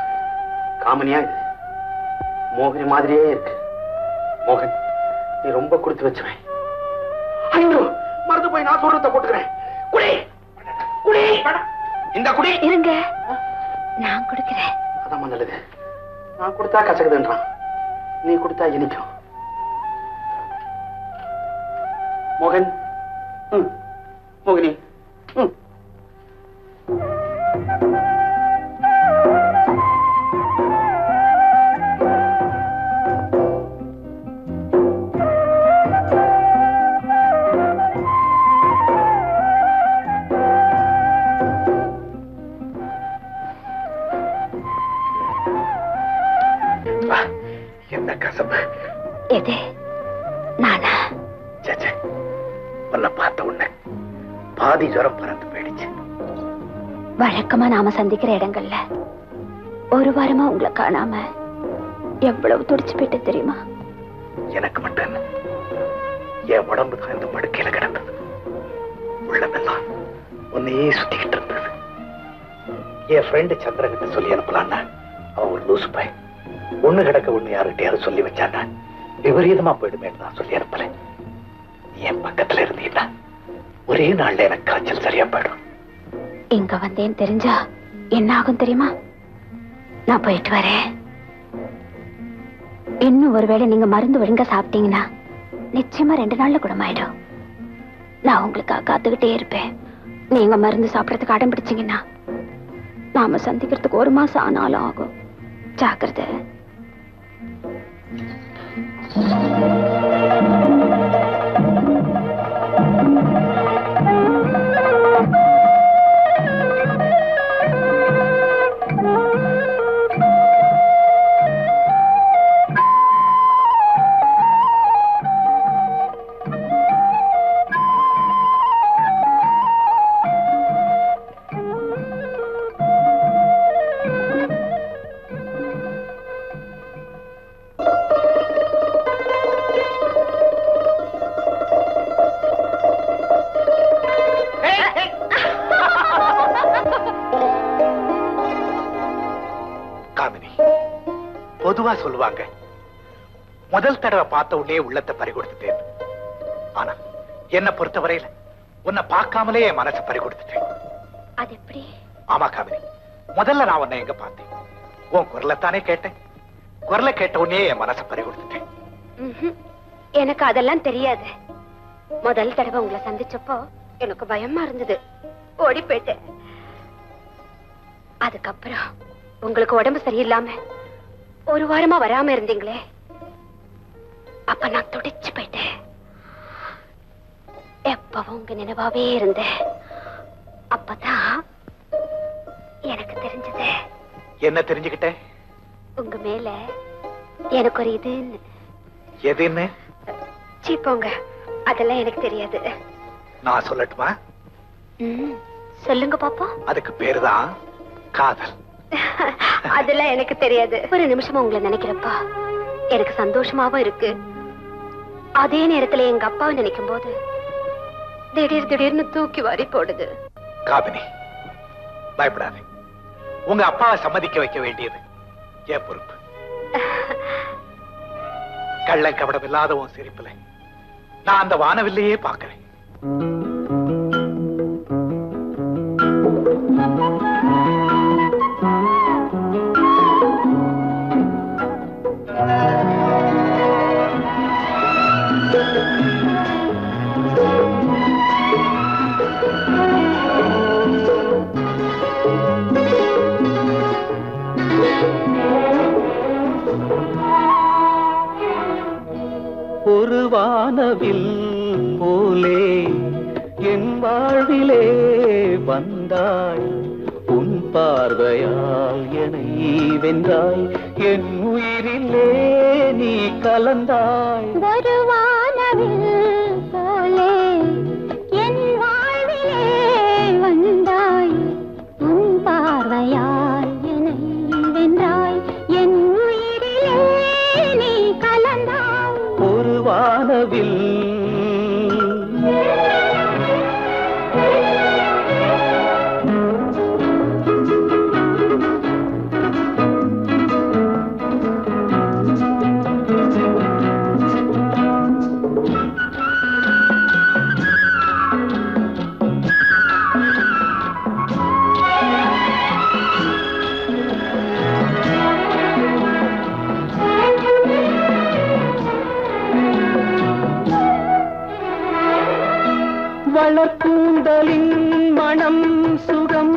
காமனியா இது? மோகினி மாதிரியே இருக்கு. மோகன், நீ ரொம்ப கொடுத்து வச்சுவேன். ஐயோ, மறந்து போய் நான் சொல்றத போட்டுக்கிறேன். குடி குடி, இந்த குடி. இருங்க, நான் கொடுக்கிறேன். அதான் நல்லது. நான் கொடுத்தா கசக்குதுன்றான், நீ கொடுத்தா இனிக்கும். மோகன், மோகினி, என்ன கசப்பு. எது? நானா? சேச்சே, உன்னை பார்த்த உடனே பாதி ஜுரம் பறந்து போயிடுச்சு. வழக்கமா நாம சந்திக்கிற இடங்கள்ல 1 வாரமா உங்களை காணாம எவ்வளவு துடிச்சு போயிட்டு தெரியுமா? எனக்கு மட்டும் என்ன, என் உடம்பு தான் இந்த படுக்கையில கிடந்தது. உள்ளதெல்லாம் உன்னையே சுத்திக்கிட்டு இருந்தது. என் ஃப்ரெண்டு சந்திரகிட்ட சொல்லி அனுப்பலான்னா அவன் ஒரு லூசு பையன். ஒண்ணு கிடக்க ஒண்ணு யாருகிட்டயாவது சொல்லி வச்சானா விபரீதமா போயிடுமேன்னு நான் சொல்லி அனுப்பல. என் பக்கத்துல இருந்தீங்கன்னா ஒரே நாள்ல எனக்கு காய்ச்சல் சரியா போயிடும். இங்க வந்தேன்னு தெரிஞ்சா என்ன ஆகும் தெரியுமா? நான் போயிட்டு வரேன். இன்னும் ஒருவேளை நீங்க மருந்து ஒழுங்கா சாப்பிட்டீங்கன்னா நிச்சயமா 2 நாள்ல குணமாயிடும். நான் உங்களுக்காக காத்துக்கிட்டே இருப்பேன். நீங்க மருந்து சாப்பிடறதுக்கு அடம் பிடிச்சீங்கன்னா நாம சந்திக்கிறதுக்கு 1 மாசம் ஆனாலும் ஆகும். ஜாக்கிரதை. பொதுவா சொல்லுவாங்க, முதல் தடவை பார்த்த உடனே உள்ளத்தை பறி கொடுத்துட்டேன். ஆனா என்ன பொறுத்தவரையில உன்னை பார்க்காமலே என் மனசை பறி கொடுத்துட்டேன். அது எப்படி? ஆமா காமினி, முதல்ல நான் உன்னை எங்க பார்த்தேன்? உன் குரலைத்தானே கேட்டேன். குரலை கேட்ட உடனே என் மனசை பறி கொடுத்துட்டேன். எனக்கு அதெல்லாம் தெரியாது. முதல் தடவை உங்களை சந்திச்சப்போ எனக்கு பயமா இருந்தது, ஓடி போயிட்டேன். அதுக்கப்புறம் உங்களுக்கு உடம்பு சரியில்லாம 1 வாரமா வராம இருந்தீங்களே, அப்ப நான் துடிச்சு போயிட்டேன். எப்பவும் உங்க நினைவாவே இருந்தேன். அப்பதான் எனக்கு தெரிஞ்சது. என்ன தெரிஞ்சுக்கிட்ட? உங்க மேல எனக்கு ஒரு இதுன்னு. எதுன்னு? சீப்போங்க, அதெல்லாம் எனக்கு தெரியாது. நான் சொல்லட்டுமா? சொல்லுங்க பாப்பா. அதுக்கு பேருதான் காதல். அதெல்லாம் எனக்கு தெரியாது. ஒரு நிமிஷமா உங்களை நினைக்கிறப்பா எனக்கு சந்தோஷமாவும் இருக்கு. அதே நேரத்துல எங்க அப்பாவை நினைக்கும் போது திடீர்னு தூக்கி வாரி போடுது. காமினி, பயப்படாதே. உங்க அப்பாவை சம்மதிக்க வைக்க வேண்டியது என் பொறுப்பு. கள்ள கபடம் இல்லாத உன் சிரிப்புல நான் அந்த வானவில்லையே பார்க்கிறேன். ஒரு வானவில் போலே என் வாழ்விலே வந்தாய், உன் பார்வையால் என்னை வென்றாய், என் உயிரிலே நீ கலந்தாய். ஒரு வானவில் போலே என் வாழ்விலே வந்தாய், உன் பார்வையால் என்னை வென்றாய், என் உயிரிலே நீ கலந்தாய். ஒரு வானவில் வளர்க்கூந்தலின் மனம் சுகம்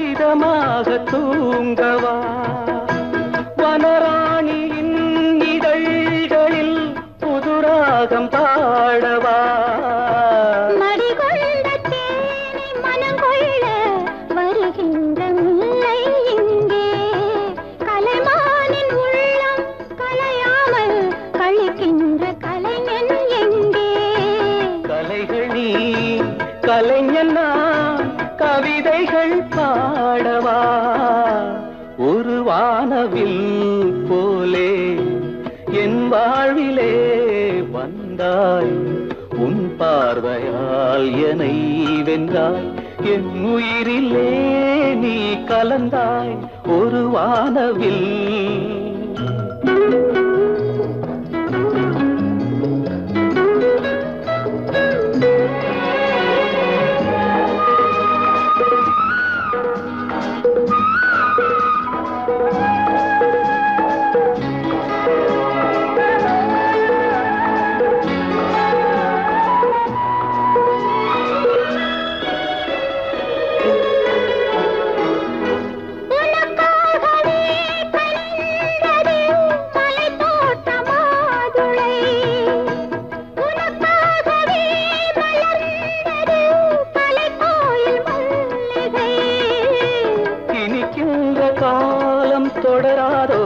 இதமாக தூங்கவா, வனராணியின் இதழ்களில் புதுராகம் பாடவா, மடிகொண்ட தேனை மனங்கொள்ள வருகின்ற முல்லை இங்கே, கலைமானின் உள்ளம் கலையாமல் கழிக்கின்ற கலைஞன் எங்கே. கலைகள் நீ கலைஞன் நான், கவிதைகள் பாடவா, ஒரு வானவில் போலே என் வாழ்விலே வந்தாய், உன் பார்வையால் என்னை வென்றாய், என் உயிரிலே நீ கலந்தாய். ஒரு வானவில் தொடராதோ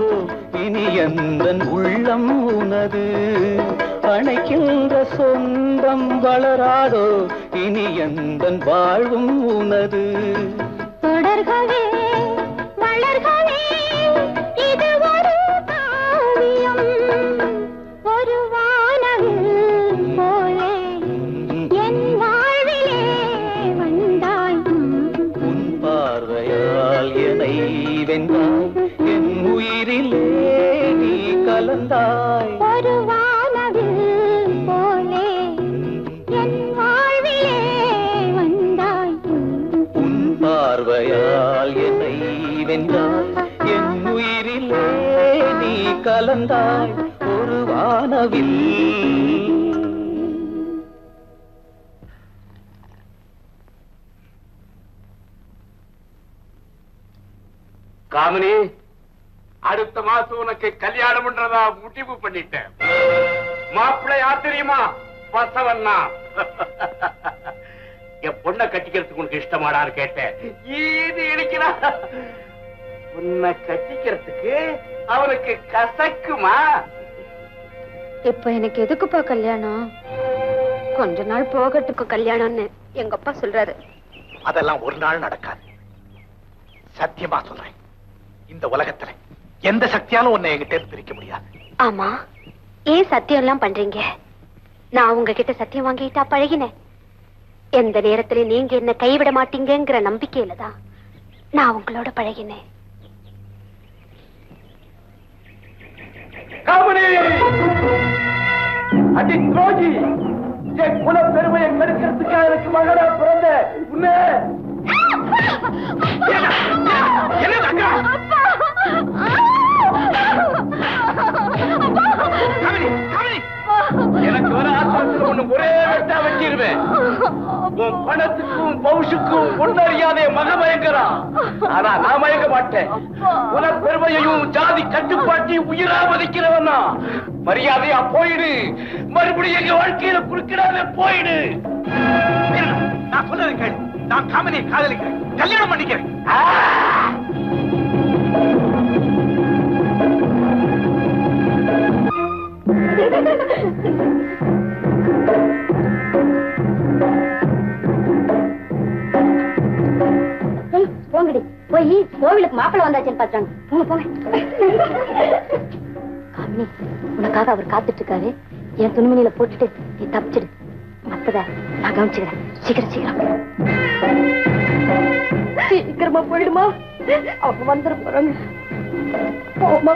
இனி எந்தன் உள்ளம் உனது, அணைக்கின்ற சொந்தம் வளராதோ இனி எந்தன் வாழ்வும் உனது. தொடர்கவே வளர்கவே இது ஒரு காவியம், ஒரு வானவில் போலே என் வாழ்விலே வந்தாய், உன் பார்வையால் என்னை வென்றாய், என் உயிரிலே நீ கலந்தாய். ஒரு வானவில் போலே என் வாழ்விலே வந்தாய், உன் பார்வையால் என்னை வென்றாய், என் உயிரிலே நீ கலந்தாய். ஒரு வானவில் காமினி, அடுத்த மாசம் உனக்கு கல்யாணம் பண்றதா முடிவு பண்ணிட்டேன். மாப்பிள்ளை யார் தெரியுமா? பசவண்ணா. என் பொண்ணை கட்டிக்கிறதுக்கு உனக்கு இஷ்டமாடான்னு கேட்டேன். இது இடிக்கிறா. உன்னை கட்டிக்கிறதுக்கு அவனுக்கு கசக்குமா? இப்ப எனக்கு எதுக்குப்பா கல்யாணம்? கொஞ்ச நாள் போகட்டுக்கு கல்யாணம்னு எங்க அப்பா சொல்றாரு. அதெல்லாம் ஒரு நாள் நடக்காது. சத்தியமா சொல்றேன், இந்த உலகத்துல எந்த சக்தியாலும் உன்னை என்கிட்ட பிரிக்க முடியாது. ஆமா, ஏன் சத்தியம் எல்லாம் பண்றீங்க? நான் உங்ககிட்ட சத்தியம் வாங்கிட்டா பழகினேன். எந்த நேரத்துல நீங்க என்ன கைவிட மாட்டீங்கிற நம்பிக்கையில தான் நான் உங்களோட பழகினேன். அடி துரோகி, என் குல பெருமையை கெடுக்கிறதுக்காக எனக்கு மகனா பிறந்த உன்னை எனக்கு ஒரு ஆத்திரத்தில் ஒண்ணு ஒரே வெட்டா வச்சிருவேன். உன் பணத்துக்கும் பவுஷுக்கும் ஒன்னறியாதே மக மயங்கிறான். ஆனா நான் மயங்க மாட்டேன். குல பெருமையையும் ஜாதி கட்டுப்பாட்டையும் உயிரா மதிக்கிறவனா. மரியாதையா போயிடு. மறுபடியும் எங்க வாழ்க்கையில குறுக்கிடாத போயிடு. நான் சொல்றது கேளு. நான் காமனியை காதலிக்கிறேன், கல்யாணம் பண்ணிக்கிறேன். போங்கடி, போய் கோவிலுக்கு மாப்பிள்ளை வந்தாச்சுன்னு பாத்துறாங்க. போங்க போங்க. காமினி, உனக்காக அவர் காத்துட்டு இருக்காரு. என் துணிமணியில போட்டுட்டு நீ தப்பிச்சிடு. மத்தத நான் கவனிச்சுக்கிறேன். சீக்கிரம் சீக்கிரம் சீக்கிரமா போயிடுமா, அவங்க வந்துட போறாங்க. போமா.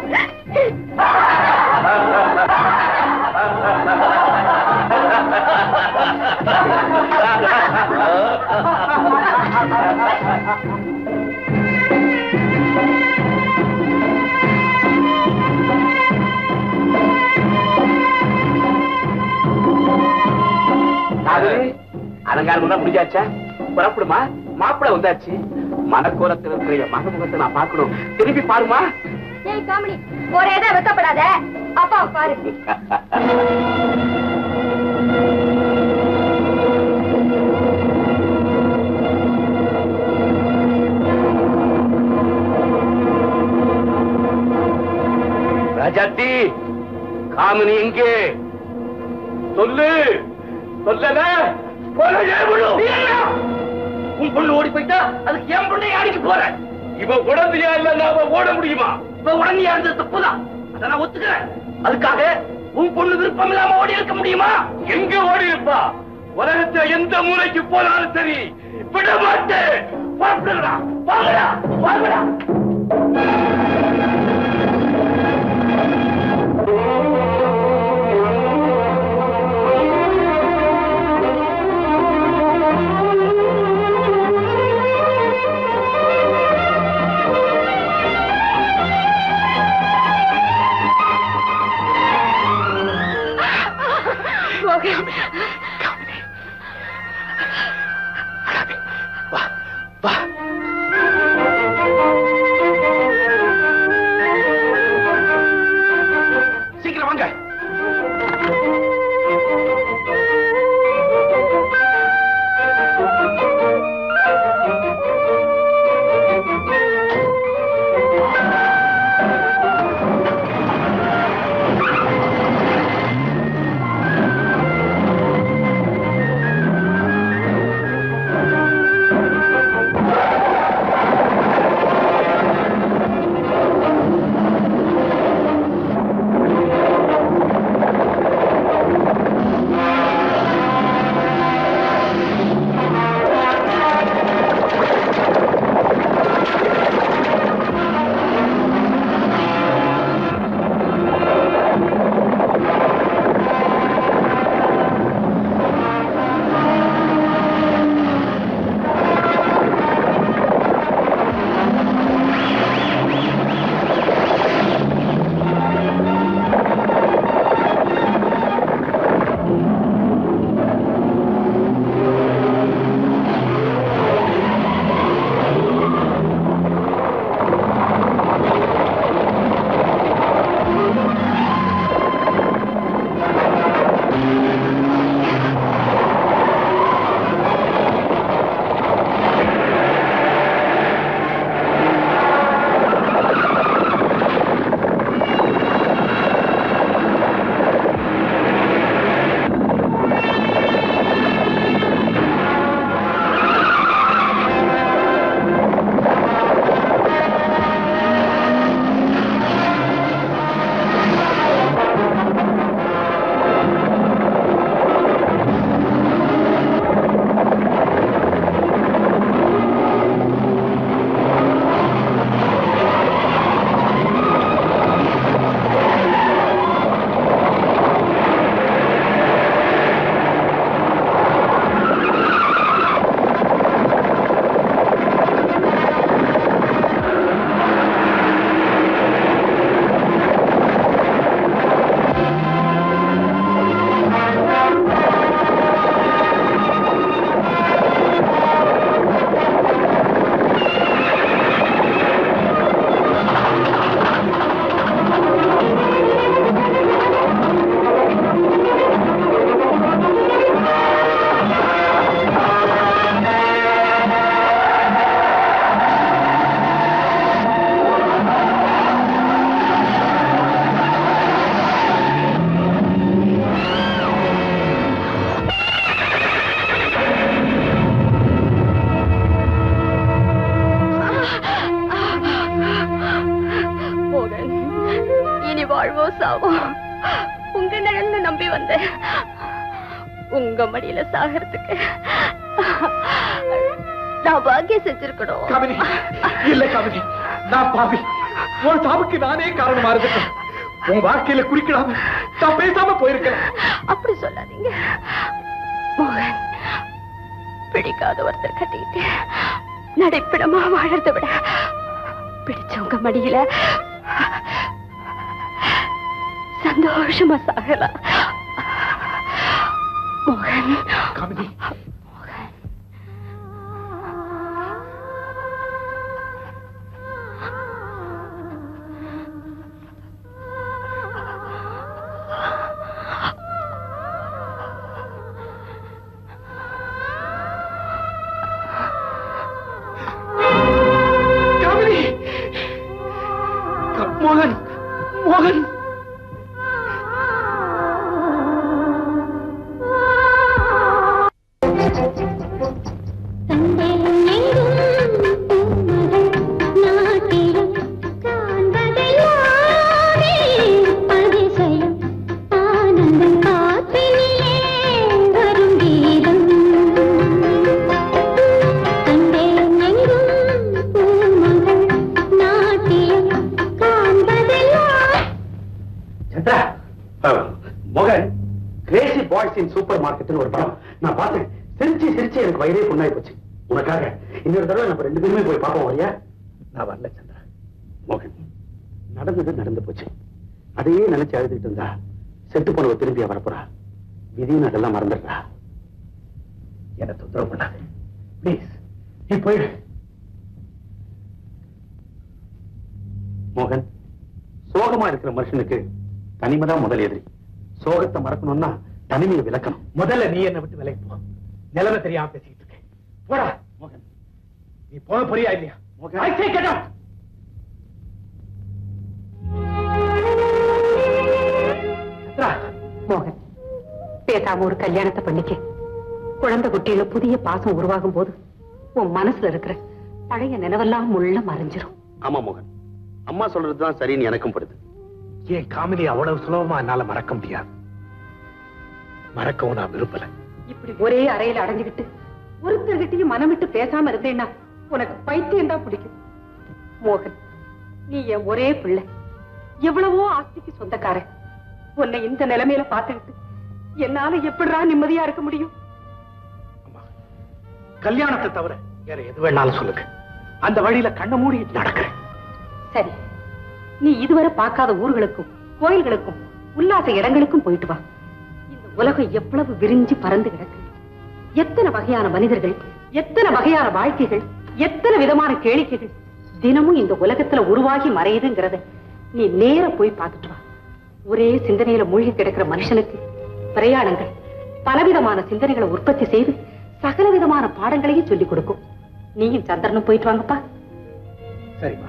அலங்காரம் தான் முடிஞ்சாச்சா? புறப்படுமா? மாப்பிள்ளை வந்தாச்சு. மனக்கோலத்தில் இருக்கிற மகமுகத்தை நான் பார்க்கணும். திரும்பி பாருமா. ஏய் காமெடி, ஒரே தான் வெக்கப்படாத. அப்பா பாரு. ராஜாத்தி, காமினி எங்கே? சொல்லு. சொல்லல உன் பொண்ணு ஓடி போயிட்டா அதுக்கு என் பொண்ணை அடிக்க போறேன். இவ உடந்தையா இல்ல நாம ஓட முடியுமா? இவ உடந்தையா இருந்தது தப்புதான், அதை நான் ஒத்துக்கிறேன். அதுக்காக உன் பொண்ணு விருப்பம் இல்லாம ஓடி இருக்க முடியுமா? எங்க ஓடி இருப்பா? உலகத்துல எந்த மூலைக்கு போனாலும் சரி விட மாட்டேன். வாங்கடா வாங்கடா வாங்கடா. இனி வாழ்வோ சாவோ உங்க நிழல்ல நம்பி வந்தேன். உங்க மடியில சாகிறதுக்கு நான் பாக்கியம் செஞ்சிருக்கணும். காமினி, இல்ல காமினி, நான் பாவி. உன் சாவுக்கு நானே காரணமா இருக்கேன். உன் வாழ்க்கையில குறிக்கிடாம நான் பேசாம போயிருக்கேன். அப்படி சொல்லாதீங்க மோகன். பிடிக்காத ஒருத்தர் கட்டிக்கிட்டு நடைப்பிடமா வாழறதை விட பிடிச்சவங்க மடியில சந்தோஷமா சாகலாம். மோகன். காமினி, மோகன், மோகன். மோகன், கிரேசி பாய்ஸ் இன் சூப்பர் மார்க்கெட் ஒரு படம் நான் பார்த்தேன். சிரிச்சு சிரிச்சு எனக்கு வயிறே புண்ணாய் போச்சு. உனக்காக இன்னொரு தடவை நம்ம 2 பேருமே போய் பார்ப்போம். வரியா? நான் வரல சந்திரா. மோகன், நடந்தது நடந்து போச்சு. அதையே நினைச்சு அழுதுட்டு இருந்தா செத்து போனவ திரும்பியா வரப்போறா. விதின்னு அதெல்லாம் மறந்துடுறா. என்ன தொந்தரவு பண்ணாது பிளீஸ். நீ போயிடு. மோகன், சோகமா இருக்கிற மனுஷனுக்கு தனிமைதான் முதல் எதிரி. சோகத்தை மறக்கணும்னா தனிமையை விளக்கணும். முதல்ல நீ என்ன விட்டு விலகி போ. நிலைமை தெரியாம பேசிக்கிட்டு இருக்கேன். போடா மோகன். நீ போன புரியா இல்லையா? மோகன், I say get out. மோகன், பேசாம ஒரு கல்யாணத்தை பண்ணிக்க. குழந்தை குட்டியில புதிய பாசம் உருவாகும் போது உன் மனசுல இருக்கிற பழைய நினைவெல்லாம் முள்ள மறைஞ்சிரும். ஆமா மோகன், அம்மா சொல்றதுதான் சரின்னு எனக்கும் படுது. ஏன் காமினி அவ்வளவு சுலபமா என்னால மறக்க முடியாது. மறக்கவும் நான் விரும்பல. இப்படி ஒரே அறையில அடைஞ்சுக்கிட்டு ஒருத்தர்கிட்டையும் மனம் விட்டு பேசாம இருந்தேன்னா உனக்கு பைத்தியம் தான் பிடிக்கும். மோகன், நீ என் ஒரே பிள்ளை. எவ்வளவோ ஆஸ்திக்கு சொந்தக்காரன். உன்னை இந்த நிலைமையில பார்த்துக்கிட்டு என்னால எப்படிடா நிம்மதியா இருக்க முடியும்? கல்யாணத்தை தவிர வேற எது வேணாலும் சொல்லுங்க. அந்த வழியில கண்ண மூடி நடக்கிறேன். சரி, நீ இதுவரை பார்க்காத ஊர்களுக்கும் கோயில்களுக்கும் உல்லாச இடங்களுக்கும் போயிட்டு வா. இந்த உலகம் எவ்வளவு விரிஞ்சு பறந்து கிடக்கு. எத்தனை வகையான மனிதர்கள், எத்தனை வகையான வாழ்க்கைகள், எத்தனை விதமான கேளிக்கைகள் தினமும் இந்த உலகத்துல உருவாகி மறையுதுங்கிறத நீ நேர போய் பார்த்துட்டு வா. ஒரே சிந்தனையில மூழ்கி கிடக்கிற மனுஷனுக்கு பிரயாணங்கள் பலவிதமான சிந்தனைகளை உற்பத்தி செய்து சகல விதமான பாடங்களையும் சொல்லிக் கொடுக்கும். நீயும் சந்திரனும் போயிட்டு வாங்கப்பா. சரிம்மா.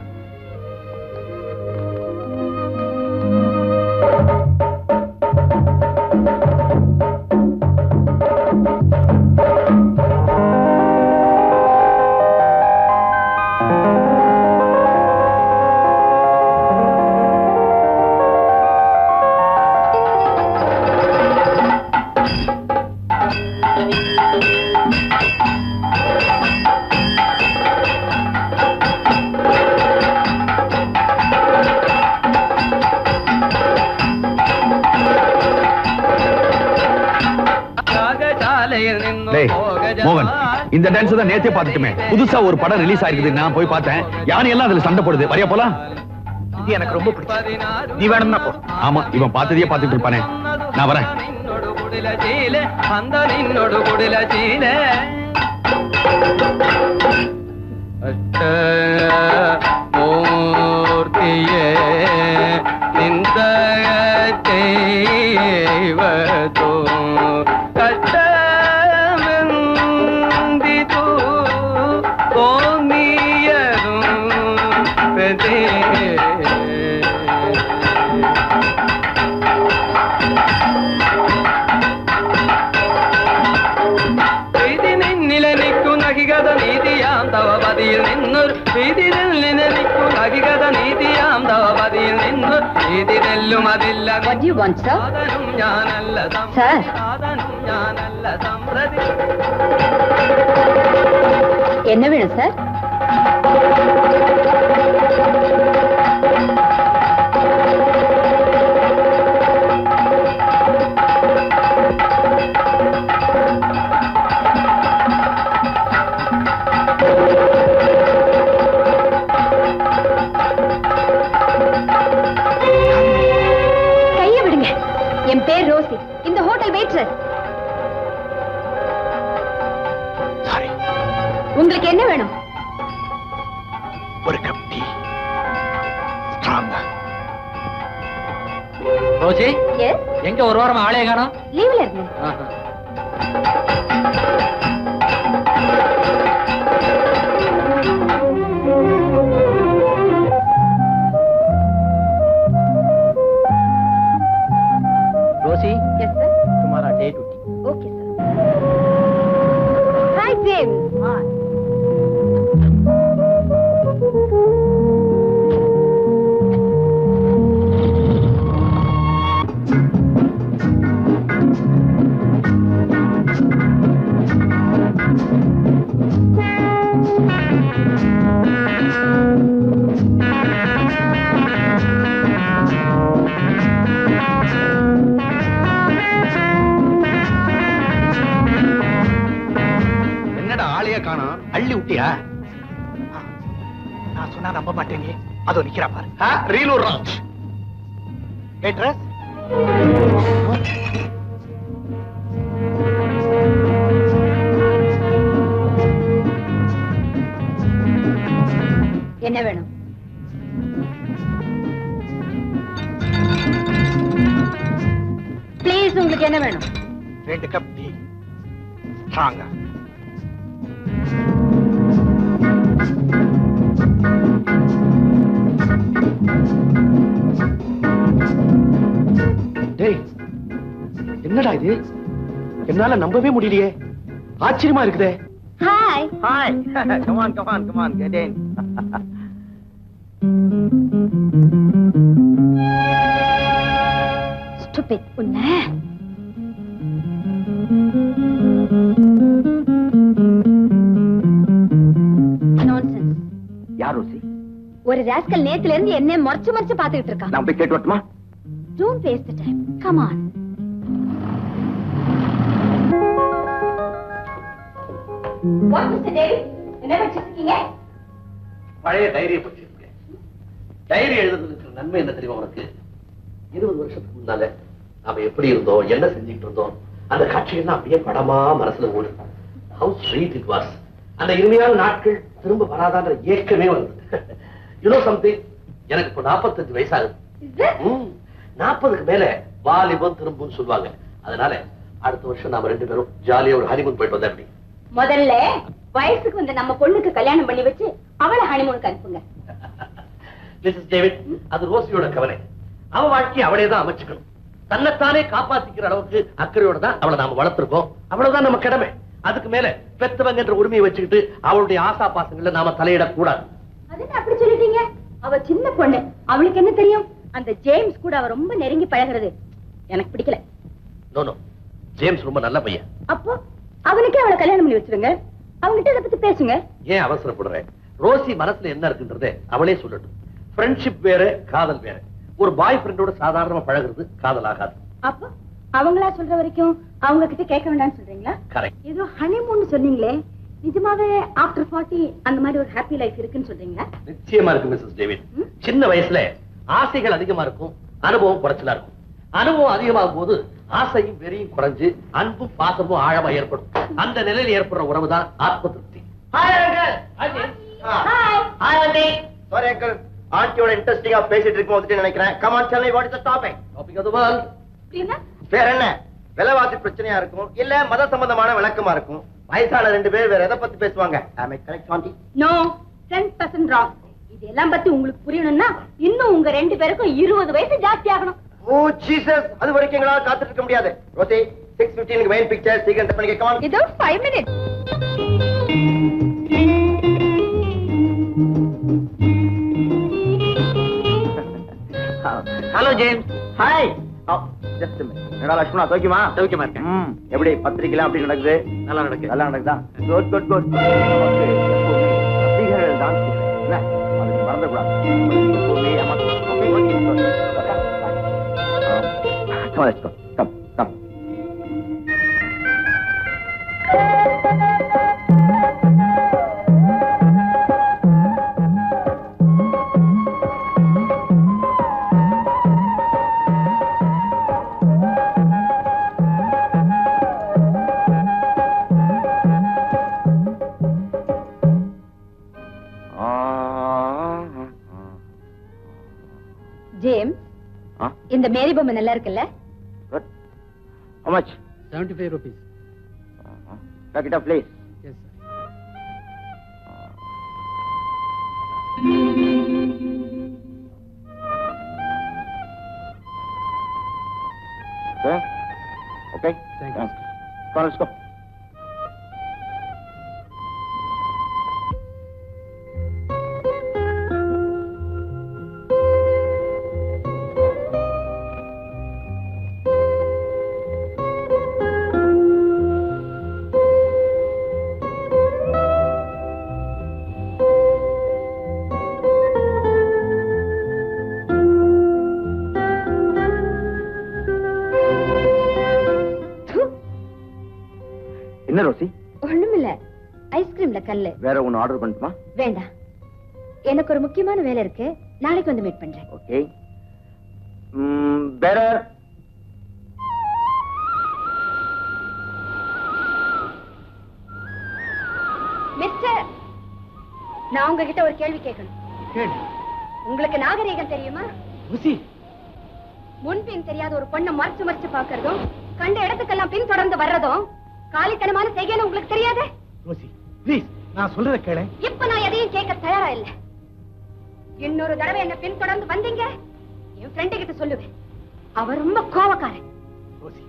மோகன், இந்த டான்ஸ் தான் நேத்தே பார்த்துட்டுமே. புதுசா ஒரு படம் ரிலீஸ் ஆயிருக்குது, நான் போய் பார்த்தேன். யானை எல்லாம் அதுல சண்டை போடுது. வரியா போலாம்? இது எனக்கு ரொம்ப பிடிச்சது. நீ வேணும்னா போ. ஆமா, இவன் பார்த்ததையே பார்த்துட்டு இருப்பானே. நான் வரேன். ನೀತಿಯಾಂ ತವ ಬದಿಯಲ್ಲಿ ನಿನ್ನರು What do you want, sir? Sir. என்ன வேணும் சார்? கையை விடுங்க. என் பேர் ரோசி. இந்த ஹோட்டல் வெயிட்ரஸ். உங்களுக்கு என்ன வேணும்? ஒரு கப் டீ. ஸ்ட்ராங்கா. Rosie, yes. எங்க ஒரு வாரம் ஆளே காணோம்? லீவ்ல இருந்தேன். Rosie, yes sir. तुम्हारा day duty. Okay sir. Hi James. என்னடா ஆளைய காணோம்? அள்ளி விட்டியா? நான் சொன்னா நம்ப மாட்டேங்க. அதோ நிக்கிறா பாரு. ரீலூர் ராஜ். வெயிட்ரஸ். என்ன வேணும்? ப்ளீஸ், உங்களுக்கு என்ன வேணும்? 2 கப் டீ. ஸ்ட்ராங்கா. டேய், என்னடா இது? என்னால நம்பவே முடியலையே. ஆச்சரியமா இருக்குதே. Hi. Hi. Come on, get in. Stupid. உன்ன Nonsense. யார் ரோசி? ஒரு ராஸ்கல் நேத்துல இருந்து என்ன மொறச்சு மொறச்சு பாத்துக்கிட்டு இருக்கான். நான் போய் கேட்டு வரட்டுமா? Don't waste the time. Come on. What, Mr. David? என்ன வச்சிட்டு இருக்கீங்க? பழைய டைரியை படிச்சிருக்கேன். டைரி எழுதுறதுக்கு நன்மை என்ன தெரியுமா உனக்கு? 20 வருஷத்துக்கு முன்னால நாம எப்படி இருந்தோம், என்ன செஞ்சுட்டு இருந்தோம், அந்த காட்சிகள்லாம் அப்படியே படமா மனசுல ஓடும். How sweet it was. அந்த இனிமையான நாட்கள் திரும்ப வராதான்ற ஏக்கமே வந்தது. யூ நோ சம்திங், எனக்கு இப்போ 45 வயசாகுது. 40க்கு மேல வாலிபம் திரும்புன்னு சொல்லுவாங்க. அதனால அடுத்த வருஷம் நாம 2 பேரும் ஜாலியா ஒரு ஹனிமூன் போயிட்டு வந்தா எப்படி? முதல்ல வயசுக்கு வந்த நம்ம பொண்ணுக்கு கல்யாணம் பண்ணி வச்சு அவளை ஹனிமூனுக்கு அனுப்புங்க. மிஸ்ஸஸ் டேவிட், அது ரோசியோட கவலை. அவ வாழ்க்கையை அவளே தான் அமைச்சுக்கணும். தன்னைத்தானே காப்பாத்திக்கிற அளவுக்கு அக்கறையோட தான் அவளை நாம வளர்த்திருக்கோம். அவ்வளவுதான் நம்ம கடமை. அதுக்கு மேல பெத்தவங்க என்ற உரிமையை வச்சுக்கிட்டு அவளுடைய ஆசா பாசங்கள்ல நாம தலையிடக்கூடாது. அது அப்படி சொல்லிட்டீங்க. அவ சின்ன பொண்ணு, அவளுக்கு என்ன தெரியும்? அந்த ஜேம்ஸ் கூட அவ ரொம்ப நெருங்கி பழகிறது எனக்கு பிடிக்கல. நோ நோ, ஜேம்ஸ் ரொம்ப நல்ல பையன். அப்போ அவனுக்கே அவளை கல்யாணம் பண்ணி வச்சிருங்க. அவங்கிட்ட இதை பத்தி பேசுங்க. ஏன் அவசரப்படுறேன்? ரோசி மனசுல என்ன இருக்குன்றதே அவளே சொல்லட்டும். ஃப்ரெண்ட்ஷிப் வேற, காதல் வேற. ஒரு பாய் ஃப்ரெண்டோட சாதாரணமா பழகுறது காதல் ஆகாது. அப்போ அவங்களா சொல்ற வரைக்கும் அவங்க கிட்ட கேட்க வேண்டாம்னு சொல்றீங்களா? கரெக்ட். ஏதோ ஹனிமூன் சொன்னீங்களே, நிஜமாவே ஆஃப்டர் 40 அந்த மாதிரி ஒரு ஹாப்பி லைஃப் இருக்குன்னு சொல்றீங்களா? நிச்சயமா இருக்கு மிஸ்ஸஸ் டேவிட். சின்ன வயசுல ஆசைகள் அதிகமா இருக்கும், அனுபவம் குறைச்சலா இருக்கும். அனுபவம் அதிகமாகும் போது ஆசையும் வெறியும் குறைஞ்சு அன்பும் பாசமும் ஆழமா ஏற்படும். அந்த நிலையில் ஏற்படுற உறவுதான் ஆத்ம திருப்தி. Sorry uncle, ஆண்டியோட இன்ட்ரெஸ்டிங்கா பேசிட்டு இருக்கும் போது நினைக்கிறேன். Come on, tell me what is the topic? Topic of the world. வேற என்ன? விலைவாசி பிரச்சனையா இருக்கும், இல்ல மத சம்பந்தமான விளக்கமா இருக்கும். வயசான 2 பேர் வேற எதை பத்தி பேசுவாங்க? Am I correct, Auntie? No, 10% wrong. இதெல்லாம் பத்தி உங்களுக்கு புரியணும்னா இன்னும் உங்க 2 பேருக்கும் 20 வயசு ஜாஸ்தி ஆகணும். Oh Jesus, அது வரைக்கும் எங்களால காத்துட்டு இருக்க முடியாது. ரோசி, 6:15 க்கு மெயின் பிக்சர் சீக்கிரம் செட் பண்ணிக்க. Come on. இதோ 5 minutes. Hello James. Hi. Just என்னடா லட்சுமணா தோக்கியமா? சௌக்கியமா இருக்கேன். எப்படி பத்திரிக்கைலாம் அப்படி நடக்குது? நல்லா நடக்கு. நல்லா நடக்குதா? Good good good. ரசிகர்கள் தான் என்ன அதுக்கு மறந்துடக்கூடாது. Come come. ஜேம்ஸ், இந்த மேரி பொம்மை நல்லா இருக்குல்ல? How much? 75 rupees. Pack it up, please. Yes, sir. Okay. Thank you. Come on, let's go. என்ன ரோசி? ஒண்ணுமில்ல, ஐஸ்கிரீம்ல கல்லு. வேற ஒன்னு ஆர்டர் பண்ணட்டுமா? வேண்டாம், எனக்கு ஒரு முக்கியமான வேலை இருக்கு. நாளைக்கு வந்து மீட் பண்றேன். ஓகே. வேற மிஸ்டர், நான் உங்ககிட்ட ஒரு கேள்வி கேட்கணும். கேளு. உங்களுக்கு நாகரீகம் தெரியுமா? ருசி. முன்பின் தெரியாத ஒரு பொண்ணை மறைச்சு மறைச்சு பாக்குறதும், கண்ட இடத்துக்கெல்லாம் பின் தொடர்ந்து வர்றதும் காலித்தனமான செய்யணும். உங்களுக்கு தெரியாது? ரோசி ப்ளீஸ், நான் சொல்றத கேளு. இப்ப நான் எதையும் கேட்க தயாரா இல்ல. இன்னொரு தடவை என்ன பின் தொடர்ந்து வந்தீங்க, என் ஃப்ரெண்டு கிட்ட சொல்லுவேன். அவர் ரொம்ப கோவக்காரன். ரோசி,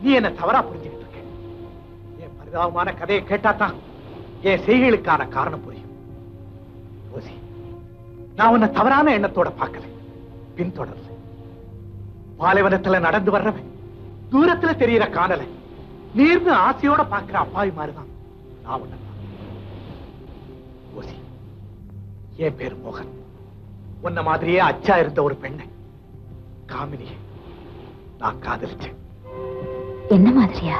நீ என்ன தவறா புரிஞ்சுக்கிட்டு இருக்க. என் பரிதாபமான கதையை கேட்டாதான் என் செய்கைகளுக்கான காரணம் புரியும். ரோசி, நான் உன்னை தவறான எண்ணத்தோட பார்க்கல, பின்தொடரல. பாலைவனத்துல நடந்து வர்றவன் தூரத்துல தெரியற காணல நீர்ந்து ஆசையோட பாக்குற அப்பாவி மாதிரிதான் நான் உன்னை. ரோசி, என் பேரு மோகன். உன்ன மாதிரியே அச்சா இருந்த ஒரு பெண்ணை, காமினியை நான் காதலிச்சேன். என்ன மாதிரியா?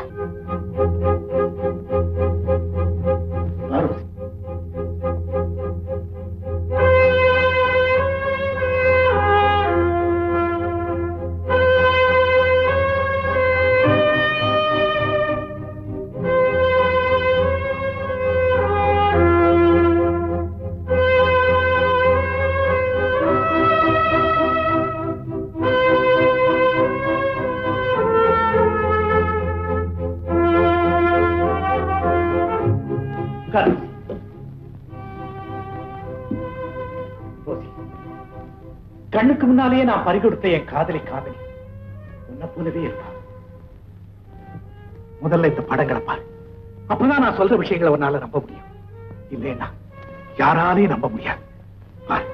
கண்ணுக்கு முன்னாலேயே நான் பறிகொடுத்த என் காதலி காதலி உன்னை போலவே இருப்பான். முதல்ல இந்த படங்களை பாரு, அப்பதான் நான் சொல்ற விஷயங்களை உன்னால நம்ப முடியும். இல்லைன்னா யாராலையும் நம்ப முடியாது. பாரு.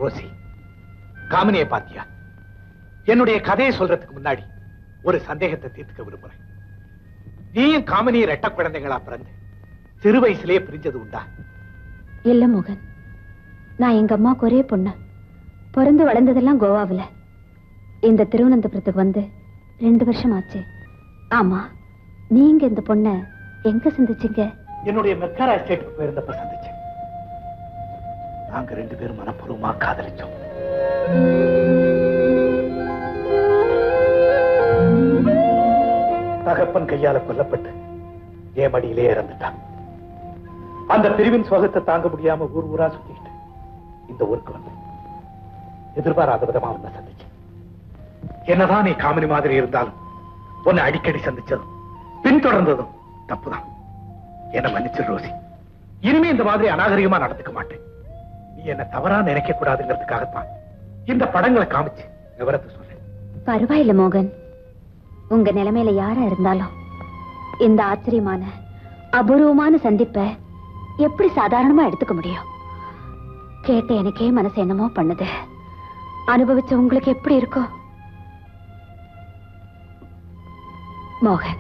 ரோசி, காமினியை பாத்தியா? என்னுடைய கதையை சொல்றதுக்கு முன்னாடி ஒரு சந்தேகத்தை தீர்த்துக்க விரும்புறேன். நீயும் காமினியை ரெட்ட குழந்தைகளா பிறந்து சிறு வயசுலயே பிரிஞ்சது உண்டா? இல்ல மோகன், நான் எங்க அம்மாவுக்கு ஒரே பொண்ணு. பிறந்து வளர்ந்ததெல்லாம் கோவாவில். இந்த திருவனந்தபுரத்துக்கு வந்து 2 வருஷம் ஆச்சு. ஆமா, நீங்க இந்த பொண்ணை எங்க சந்திச்சீங்க? என்னுடைய மெக்காரா எஸ்டேட்டுக்கு போயிருந்தப்ப சந்திச்சேன். நாங்க 2 பேரும் மனப்பூர்வமா காதலிச்சோம். தகப்பன் கையால கொல்லப்பட்டு என் மடியிலே இறந்துட்டான். அந்த பிரிவின் சுகத்தை தாங்க முடியாம ஊர் ஊரா சுத்திட்டு இந்த ஊருக்கு வந்து எதிர்பாராத விதமா உன்னை சந்திச்சேன். என்னதான் நீ காமினி மாதிரி இருந்தாலும் உன்னை அடிக்கடி சந்திச்சதும் பின்தொடர்ந்ததும் தப்புதான். என்ன மன்னிச்சு ரோசி, இனிமே இந்த மாதிரி அநாகரிகமா நடந்துக்க மாட்டேன். நீ என்ன தவறா நினைக்க கூடாதுங்கிறதுக்காகத்தான் இந்த படங்களை காமிச்சு விவரத்தை சொல்றேன். பரவாயில்ல மோகன், உங்க நிலைமையில யாரா இருந்தாலும் இந்த ஆச்சரியமான அபூர்வமான சந்திப்பை எப்படி சாதாரணமா எடுத்துக்க முடியும்? கேட்ட எனக்கே மனசு என்னமோ பண்ணுது. அனுபவிச்ச உங்களுக்கு எப்படி இருக்கும்? மோகன்,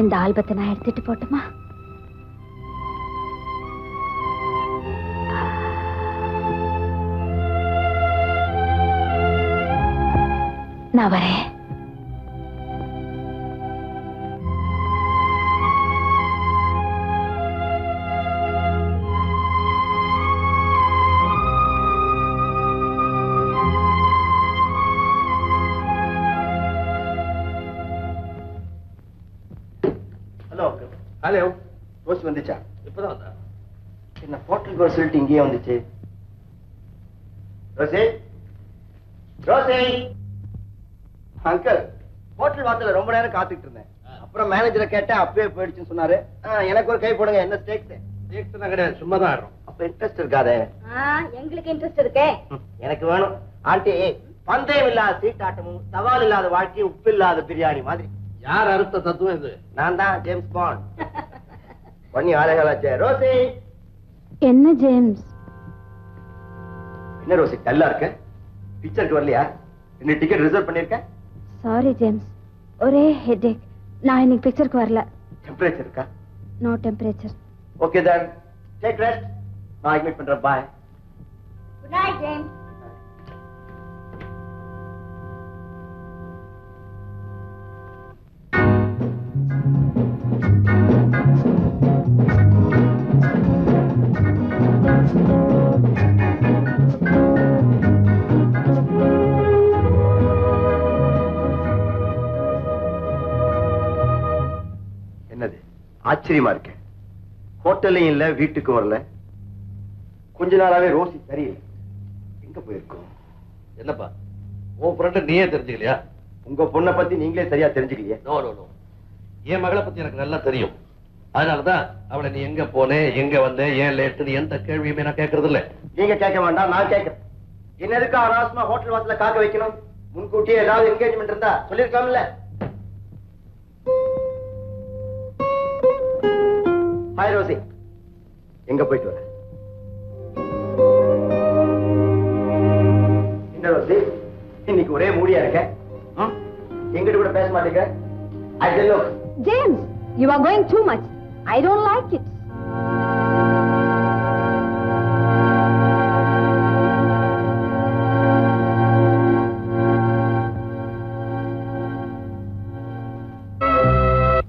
இந்த ஆல்பத்தை நான் எடுத்துட்டு போட்டுமா? நான் வரேன். ஹலோ ஹலோ, ரோசி வந்துச்சா? இப்பதான் வந்தா. என்ன ஹோட்டலுக்கு வர சொல்லிட்டு இங்கேயே வந்துச்சு? Rousey, Rousey. அங்கிள், ஹோட்டல் வாசல்ல ரொம்ப நேரம் காத்துக்கிட்டு இருந்தேன். அப்புறம் மேனேஜரை கேட்டேன், அப்பவே போயிடுச்சுன்னு சொன்னாரு. எனக்கு ஒரு கை போடுங்க. என்ன ஸ்டேக்ஸ்? ஸ்டேக்ஸ் எல்லாம் கிடையாது, சும்மா தான் ஆடுறோம். அப்ப இன்ட்ரெஸ்ட் இருக்காதே? எங்களுக்கு இன்ட்ரெஸ்ட் இருக்கே. எனக்கு வேணும். ஆண்டி, பந்தயம் இல்லாத சீட்டாட்டமும் சவால் இல்லாத வாழ்க்கை, உப்பு இல்லாத பிரியாணி மாதிரி. யார் அறுத்த தத்துவம் இது? நான் தான் ஜேம்ஸ் பாண்ட். பண்ணி ஆலைகளாச்சே. ரோசி. என்ன ஜேம்ஸ்? என்ன ரோசி டல்லா இருக்க? பிக்சருக்கு வரலையா? இன்னும் டிக்கெட் ரிசர்வ் பண்ணிருக்கேன். சாரி ஜேம்ஸ், ஒரே ஹெட்டேக். நான் இன்னைக்கு பிக்சருக்கு வரல. டெம்பரேச்சர் இருக்கா? No temperature. Okay then take rest. நான் அட்மிட் பண்றேன். பை. Good night James. என்னது ஆச்சரியமா இருக்கு. ஹோட்டல்லையும் இல்ல, வீட்டுக்கு வரல. கொஞ்ச நாளாவே ரோசி சரியில்லை. எங்க போயிருக்கோம்? என்னப்பா, உன் ஃப்ரெண்ட நீயே தெரிஞ்சுக்கலையா? உங்க பொண்ணை பத்தி நீங்களே சரியா தெரிஞ்சுக்கலையே. நோ நோ நோ, என் மகளை பத்தி எனக்கு நல்லா தெரியும். அதனாலதான் அவளை நீ எங்க போனே, எங்க வந்த, ஏன் லேட்டு, எந்த கேள்வியுமே நான் கேட்கறது இல்ல. நீங்க கேட்க வேண்டாம், நான் கேட்கிறேன். என்ன எதுக்கு அனாவசியமா ஹோட்டல் வாசல்ல காக்க வைக்கணும்? முன்கூட்டியே ஏதாவது என்கேஜ்மெண்ட் இருந்தா சொல்லிருக்கலாம்ல. ஹாய் ரோசி, எங்க போயிட்டு வர? என்ன ரோசி, இன்னைக்கு ஒரே மூடியா இருக்க? எங்கிட்ட கூட பேச மாட்டேங்க. I tell you. James, you are going too much. I don't like it.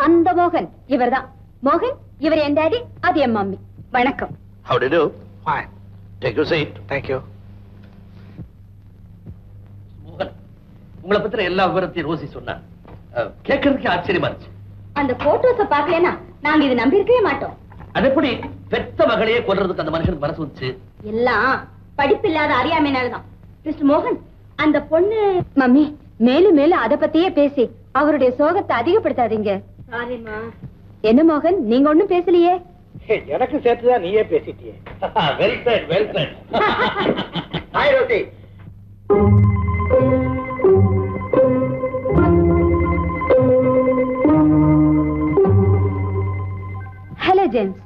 அந்த மோகன் இவர்தான். மோகன், இவர் என் டாடி, அது என் மம்மி. வணக்கம். How do you do? Fine. Take your seat. Thank you. மோகன், உங்களை பத்தின எல்லா விவரத்தையும் ரோசி சொன்னா கேட்கறதுக்கு ஆச்சரியமா இருந்துச்சு. அந்த போட்டோஸ பாக்கலனா நாங்க இத நம்பி இருக்கவே மாட்டோம். அது எப்படி பெத்த மகளையே கொல்றதுக்கு அந்த மனுஷனுக்கு மனசு வந்துச்சு? எல்லாம் படிப்பில்லாத அறியாமைனாலதான். மிஸ்டர் மோகன், அந்த பொண்ணு மம்மி, மேலும் மேலும் அத பத்தியே பேசி அவருடைய சோகத்தை அதிகப்படுத்தாதீங்க. சாரிமா. என்ன மோகன், நீங்க ஒண்ணும் பேசலையே? எனக்கு சேர்த்துதான் நீயே பேசிட்டியே. Well said, well said. Hi Rosie. Hello James,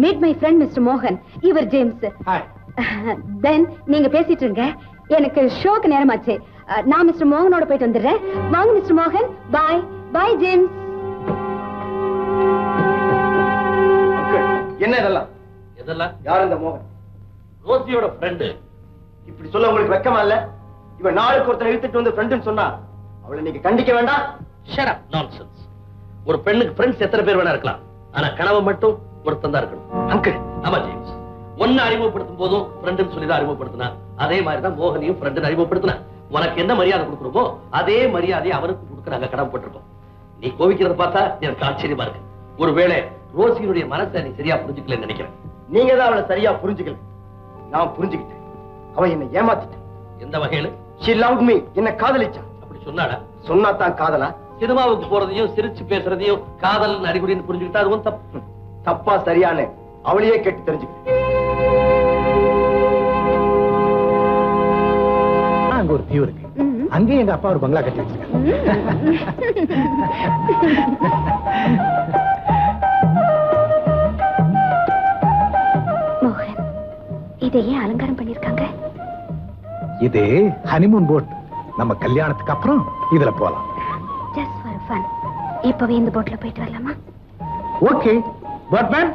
meet my friend mister மோகன். இவர் ஜேம்ஸ். ஹாய். தென் நீங்க பேசிட்டு இருங்க, எனக்கு ஷோக்கு நேரமாச்சு. நான் மிஸ்டர் மோகனோட போயிட்டு வந்துடுறேன். வாங்க மிஸ்டர் மோகன். பாய் பாய் ஜேம்ஸ். என்ன இதெல்லாம்? இதெல்லாம் யார் இந்த மோகன்? ரோசியோட ஃப்ரெண்டு. இப்படி சொல்ல உங்களுக்கு வெக்கமா இல்ல? இவன் நாளுக்கு ஒருத்தர் இழுத்துட்டு வந்து ஃப்ரெண்டுன்னு சொன்னா அவளை நீங்க கண்டிக்க வேண்டாம். Shut up, nonsense. ஒரு பெண்ணுக்கு ஃப்ரெண்ட்ஸ் எத்தனை பேர் வேணா இருக்கலாம், ஆனா கணவன் மட்டும் ஒருத்தன் தான் இருக்கணும். அங்கிள். ஆமா ஜேம்ஸ், ஒன்னு அறிமுகப்படுத்தும் போதும் ஃப்ரெண்டுன்னு சொல்லி தான் அறிமுகப்படுத்தினா. அதே மாதிரி தான் மோகனையும் ஃப்ரெண்டுன்னு அறிமுகப்படுத்தினா. உனக்கு என்ன மரியாதை கொடுக்குறோமோ அதே மரியாதையை அவனுக்கு கொடுக்க நாங்க கடமைப்பட்டிருக்கோம். நீ கோவிக்கிறத பார்த்தா எனக்கு ஆச்சரியமா இருக்கு. ஒருவேளை ரோசியினுடைய மனசை நீ சரியா புரிஞ்சுக்கலன்னு நினைக்கிறேன். நீங்க தான் அவளை சரியா புரிஞ்சுக்கல. நான் புரிஞ்சுக்கிட்டேன். அவன் என்னை ஏமாத்திட்டான். எந்த வகையில? She loved me. என்ன காதலிச்சா. அப்படி சொன்னாடா? சொன்னாதான் காதலா? சினிமாவுக்கு போறதையும் சிரிச்சு பேசுறதையும் காதல் அறிகுறின்னு புரிஞ்சுக்கிட்டா அதுவும் தப்பு. தப்பா சரியானு அவளையே கேட்டு தெரிஞ்சுக்கிட்டேன். அங்கேயும் எங்க அப்பா ஒரு பங்களா கட்டி வச்சிருக்காங்க. மோகன், இதையே அலங்காரம் பண்ணிருக்காங்க. இது ஹனிமூன் போட். நம்ம கல்யாணத்துக்கு அப்புறம் இதுல போலாம். Just for fun. இப்பவே இந்த போட்ல போயிட்டு வரலாமா? Okay boatman.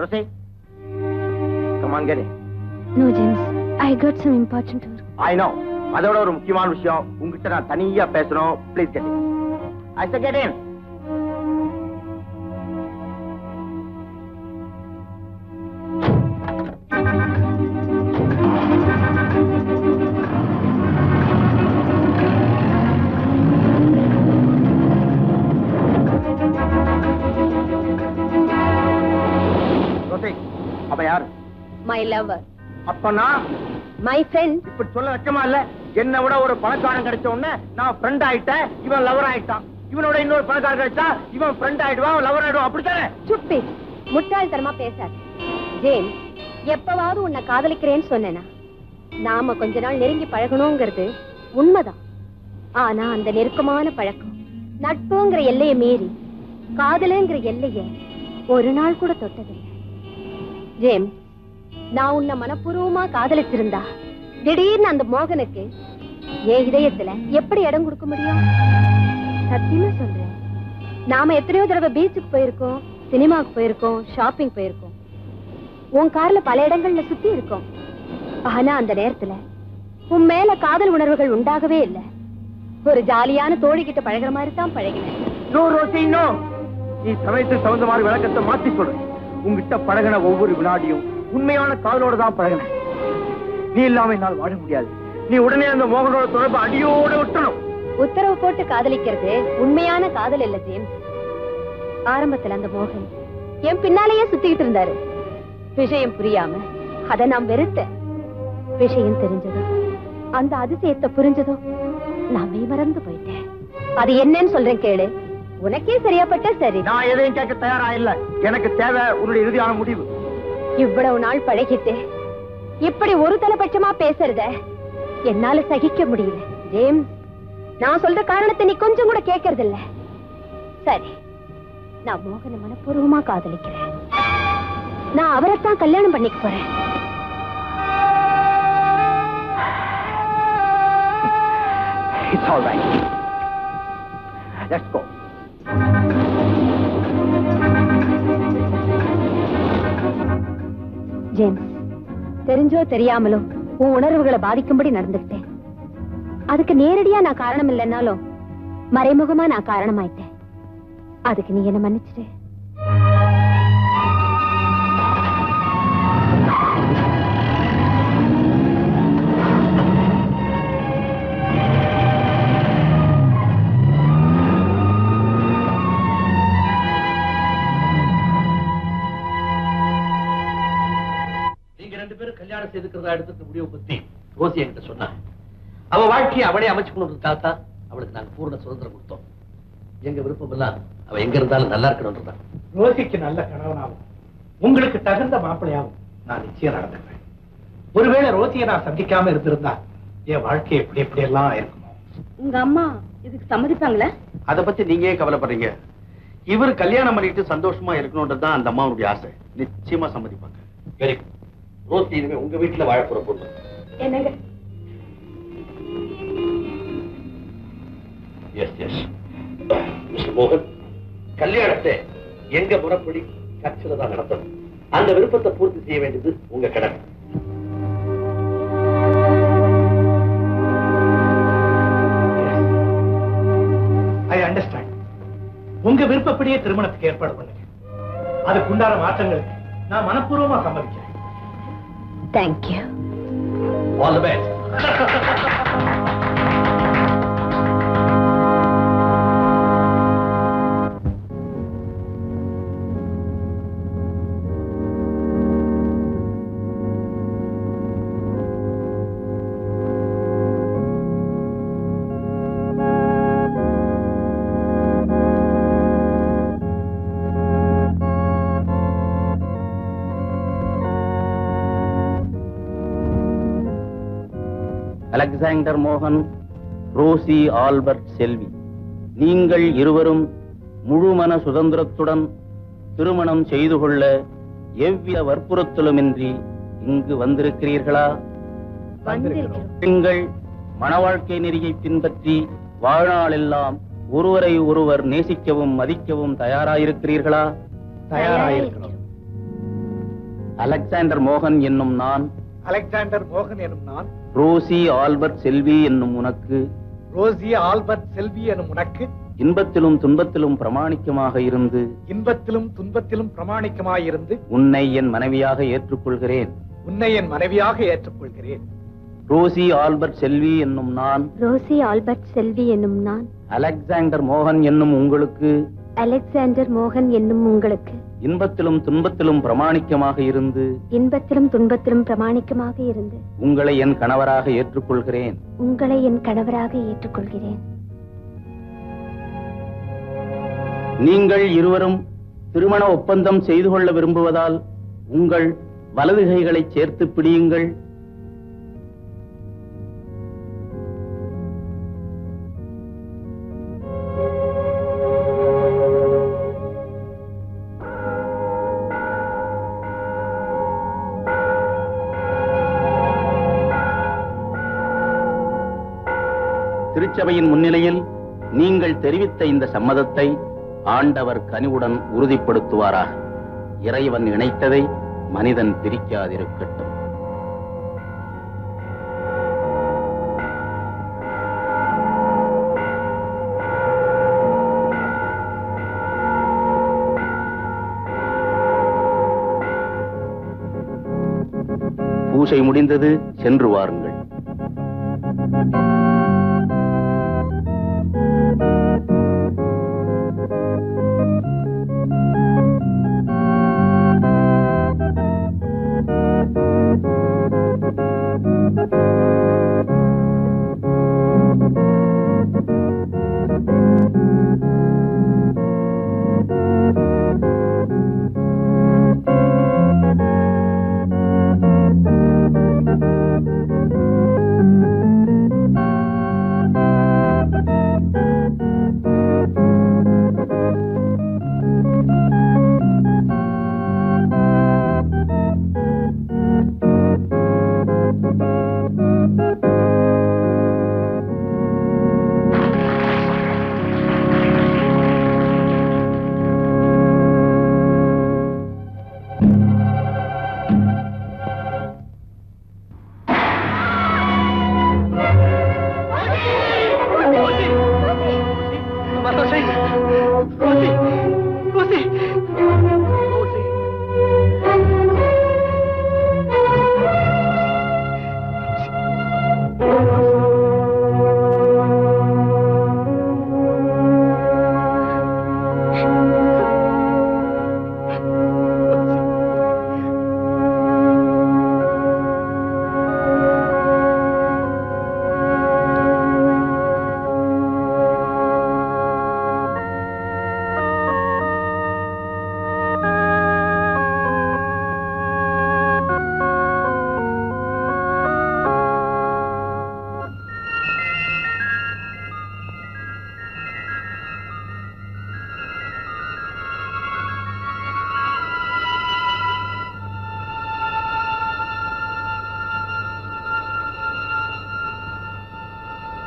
Rosie, come on, get it. No, James. I got some important work. I know. அதோட ஒரு முக்கியமான விஷயம் உங்ககிட்ட நான் தனியா பேசணும். Please get it. I said get in. அப்ப யாரு? My lower. அப்பனா மை ஃப்ரெண்ட். இப்படி சொல்ல வெக்கமா இல்ல? என்னை விட ஒரு பணக்காரன் கிடைச்ச உடனே நான் ஃப்ரெண்ட் ஆயிட்டேன், இவன் லவர் ஆயிட்டான். இவனோட இன்னொரு பணக்காரன் கிடைச்சா இவன் ஃப்ரெண்ட் ஆயிடுவான், லவர் ஆயிடுவான். அப்படித்தானே? சுப்பி, முட்டாள்தனமா பேசாத. ஜேம்ஸ், எப்பவாவது உன்னை காதலிக்கிறேன்னு சொன்னேனா? நாம கொஞ்ச நாள் நெருங்கி பழகணுங்கிறது உண்மைதான். ஆனா அந்த நெருக்கமான பழக்கம் நட்புங்கிற எல்லையை மீறி காதலுங்கிற எல்லைய ஒரு நாள் கூட தொட்டதில்லை. ஜேம்ஸ், நான் உன்னை மனப்பூர்வமா காதலிச்சிருந்தா திடீர்னு அந்த மோகனுக்கு என் இதயத்துல எப்படி இடம் கொடுக்க முடியும்? சத்தியமா சொல்றேன். நாம எத்தனையோ தடவை பீச்சுக்கு போயிருக்கோம், சினிமாவுக்கு போயிருக்கோம், ஷாப்பிங் போயிருக்கோம், உன் கார்ல பல இடங்கள்ல சுத்தி இருக்கோம். ஆனா அந்த நேரத்துல உன் மேல காதல் உணர்வுகள் உண்டாகவே இல்லை. ஒரு ஜாலியான தோழி கிட்ட பழகிற மாதிரி தான் பழகினேன். நீ சமயத்துக்கு தகுந்த மாதிரி விளக்கத்தை மாத்தி சொல்லு. உங்ககிட்ட பழகின ஒவ்வொரு வினாடியும் உண்மையான காதலோட தான் பழகினேன். நீ இல்லாம என்னால் வாழ முடியாது. நீ உடனே அந்த மோகனோட தொடர்பு அடியோட விட்டணும். உத்தரவு போட்டு காதலிக்கிறது உண்மையான காதல் இல்ல ஜேம்ஸ். ஆரம்பத்துல அந்த மோகன் என் பின்னாலேயே சுத்திக்கிட்டு இருந்தாரு. விஷயம் புரியாம அதை நான் வெறுத்தேன். விஷயம் தெரிஞ்சதும் அந்த அதிசயத்தை புரிஞ்சதும் நான் மறந்து போயிட்டேன். அது என்னன்னு சொல்றேன் கேளு. உனக்கே சரியாப்பட்ட சரி. நான் எதையும் கேட்க தயாரா இல்ல. எனக்கு தேவை உன்னுடைய இறுதியான முடிவு. இவ்வளவு நாள் பழகிட்டு இப்படி ஒரு தலைபட்சமா பேசுறத என்னால சகிக்க முடியல ஜேம்ஸ். நான் சொல்ற காரணத்தை நீ கொஞ்சம் கூட கேட்கறது இல்ல. சரி, நான் மோகனை மனப்பூர்வமா காதலிக்கிறேன். நான் அவரைத்தான் கல்யாணம் பண்ணிக்க போறேன். It's all right. Let's go. James, தெரிஞ்சோ தெரியாமலோ உன் உணர்வுகளை பாதிக்கும்படி நடந்துக்கிட்டேன். அதுக்கு நேரடியா நான் காரணம் இல்லைன்னாலும் மறைமுகமா நான் காரணமாயிட்டேன். அதுக்கு நீ என்ன மன்னிச்சிடு. கல்யாணம் செய்துக்கிறதா எடுத்துட்டு முடிவு பத்தி ரோசி என்கிட்ட சொன்னா. அவ வாழ்க்கையை அவளே அமைச்சுக்கணுன்றதுக்காகத்தான் அவளுக்கு நாங்க பூர்ண சுதந்திரம் கொடுத்தோம். எங்க விருப்பம் எல்லாம் அவ எங்க இருந்தாலும் நல்லா இருக்கணும்ன்றதான். ரோசிக்கு நல்ல கணவனாகும், உங்களுக்கு தகுந்த மாப்பிள்ளையாகும் நான் நிச்சயம் நடந்துக்கிறேன். ஒருவேளை ரோசியை நான் சந்திக்காம இருந்திருந்தா என் வாழ்க்கை எப்படி எப்படி எல்லாம் இருக்குமோ. உங்க அம்மா இதுக்கு சம்மதிப்பாங்களா? அத பத்தி நீங்க ஏன் கவலைப்படுறீங்க? இவர் கல்யாணம் பண்ணிட்டு சந்தோஷமா இருக்கணும்ன்றதுதான் அந்த அம்மாவுடைய ஆசை. நிச்சயமா சம்மதிப்பாங்க. Very good. ரோசி இனிமே உங்க வீட்டுல வாழப்போற பொண்ணு. என்னங்க? S S. மிஸ்டர் மோகன், கல்யாணத்தை எங்க முறைப்படி சர்ச்சில் தான் நடத்தணும். அந்த விருப்பத்தை பூர்த்தி செய்ய வேண்டியது உங்க கடமை. I understand. உங்க விருப்பப்படியே திருமணத்துக்கு ஏற்பாடு பண்ணுங்க. அதுக்குண்டான மாற்றங்களுக்கு நான் மனப்பூர்வமா சம்மதிக்கிறேன். Thank you. All the best. Alexander மோகன், ரோசி ஆல்பர்ட் செல்வி, நீங்கள் இருவரும் முழுமன சுதந்திரத்துடன் திருமணம் செய்து கொள்ள எவ்வித வற்புறுத்தலுமின்றி இங்கு வந்திருக்கிறீர்களா? நீங்கள் மணவாழ்க்கை நெறியை பின்பற்றி வாழ்நாளெல்லாம் ஒருவரை ஒருவர் நேசிக்கவும் மதிக்கவும் தயாராயிருக்கிறீர்களா? தயாராயிருக்கிறோம். அலெக்சாண்டர் மோகன் என்னும் நான், அலெக்சாண்டர் மோகன் எனும் நான், ரோசி ஆல்பர்ட் செல்வி என்னும் உனக்கு, ரோசி ஆல்பர்ட் செல்வி எனும் உனக்கு இன்பத்திலும் துன்பத்திலும் பிரமாணிக்கமாக இருந்து இன்பத்திலும் துன்பத்திலும் பிரமாணிக்கமாயிருந்து உன்னை என் மனைவியாக ஏற்றுக்கொள்கிறேன். உன்னை என் மனைவியாக ஏற்றுக்கொள்கிறேன். ரோசி ஆல்பர்ட் செல்வி என்னும் நான் ரோசி ஆல்பர்ட் செல்வி என்னும் நான் அலெக்சாண்டர் மோகன் என்னும் உங்களுக்கு அலெக்சாண்டர் மோகன் என்னும் உங்களுக்கு இன்பத்திலும் துன்பத்திலும் பிரமாணிக்கமாக இருந்து இன்பத்திலும் துன்பத்திலும் பிரமாணிக்கமாக இருந்து உங்களை என் கணவராக ஏற்றுக்கொள்கிறேன். உங்களை என் கணவராக ஏற்றுக்கொள்கிறேன். நீங்கள் இருவரும் திருமண ஒப்பந்தம் செய்து கொள்ள விரும்புவதால் உங்கள் வலது கைகளை சேர்த்து பிடியுங்கள். திருச்சபையின் முன்னிலையில் நீங்கள் தெரிவித்த இந்த சம்மதத்தை ஆண்டவர் கனிவுடன் உறுதிப்படுத்துவாராக. இறைவன் இணைத்ததை மனிதன் பிரிக்காதிருக்கட்டும். பூசை முடிந்தது, சென்று வாருங்கள்.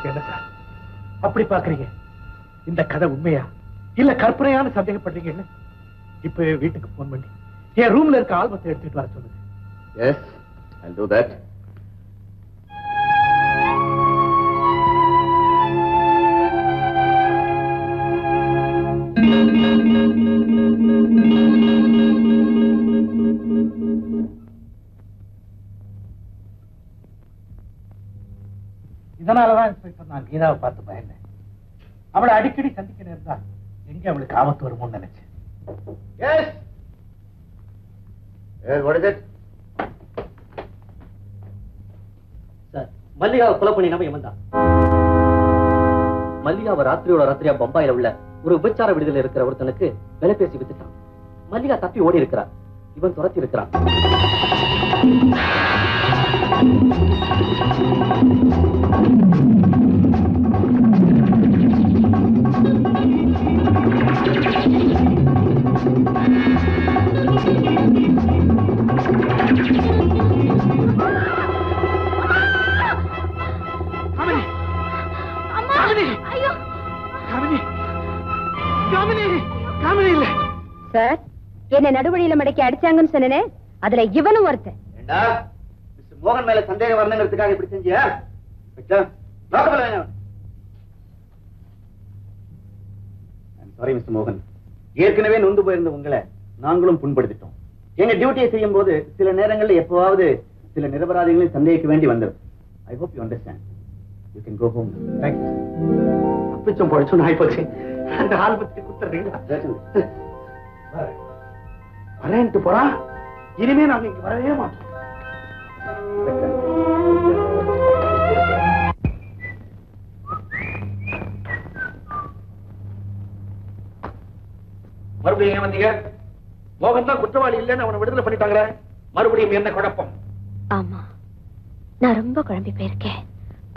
என்ன சார் அப்படி பாக்குறீங்க? இந்த கதை உண்மையா இல்ல கற்பனையான சந்தேகப்படுறீங்கன்னு இப்ப வீட்டுக்கு போன் பண்ணி என் ரூம்ல இருக்க ஆல்பத்தை எடுத்துட்டு வர சொல்லுங்க. Yes, I'll do that. இதனாலதான் இன்ஸ்பெக்டர் நான் கீதாவை பார்த்து பயந்தேன். அவளை அடிக்கடி சந்திக்க நேர்ந்தா எங்க அவளுக்கு ஆபத்து வருமோன்னு நினைச்சேன். Yes. Yes, what is it? Sir, மல்லிகாவை கொலை பண்ணி நம்ம இவன் தான். மல்லிகாவை ராத்திரியோட ராத்திரியா பம்பாயில உள்ள ஒரு விபச்சார விடுதலை இருக்கிற ஒருத்தனுக்கு விலை பேசி வித்துட்டான். மல்லிகா தப்பி ஓடி இருக்கிறா. இவன் துரத்தி இருக்கிறான். சார், என்ன நடுவழியில மடக்கி அடிச்சாங்கன்னு சொன்னேனே, அதுல இவனும் ஒருத்தன். மிஸ்டர் மோகன் மேல சந்தேகம் வரணுங்கிறதுக்காக இப்படி செஞ்சியா? சாரி மிஸ்டர் மோகன், ஏற்கனவே நொந்து போயிருந்த உங்களை நாங்களும் புண்படுத்திட்டோம். எங்க டியூட்டியை செய்யும் போது சில நேரங்களில் எப்பவாவது சில நிரபராதிகளையும் சந்தேகிக்க வேண்டி வந்தது. I hope you understand. You can go home. Thank you. தப்பிச்சும் பொழைச்சும் ஆகி போச்சு. அந்த ஆல்பத்தை கொடுத்துறீங்களா? வரேன்ட்டு போறா. இனிமே நாங்க இங்க வரவே மாட்டோம். மறுபடியும் ஏன் வந்தீங்க? மோகன் தான் குற்றவாளி இல்லைன்னு அவனை விடுதலை பண்ணிட்டாங்களே, மறுபடியும் என்ன குழப்பம்? ஆமா, நான் ரொம்ப குழம்பி போயிருக்கேன்.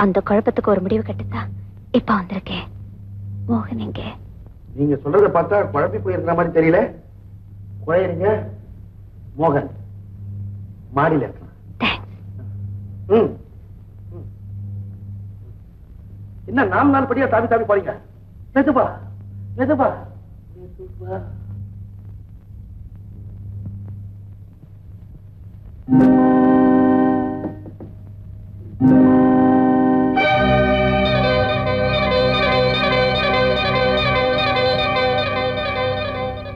அந்த குழப்பத்துக்கு ஒரு முடிவு கட்டுத்தான் இப்ப வந்திருக்கேன். மோகன் எங்க? நீங்க சொல்றத பார்த்தா குழம்பி போயிருக்கிற மாதிரி தெரியல. குழையறீங்க. மோகன் மாடியில இருக்கான். என்ன 4 நாள் படியா தாவி தாவி போறீங்க? மெதுவா மெதுவா மெதுவா.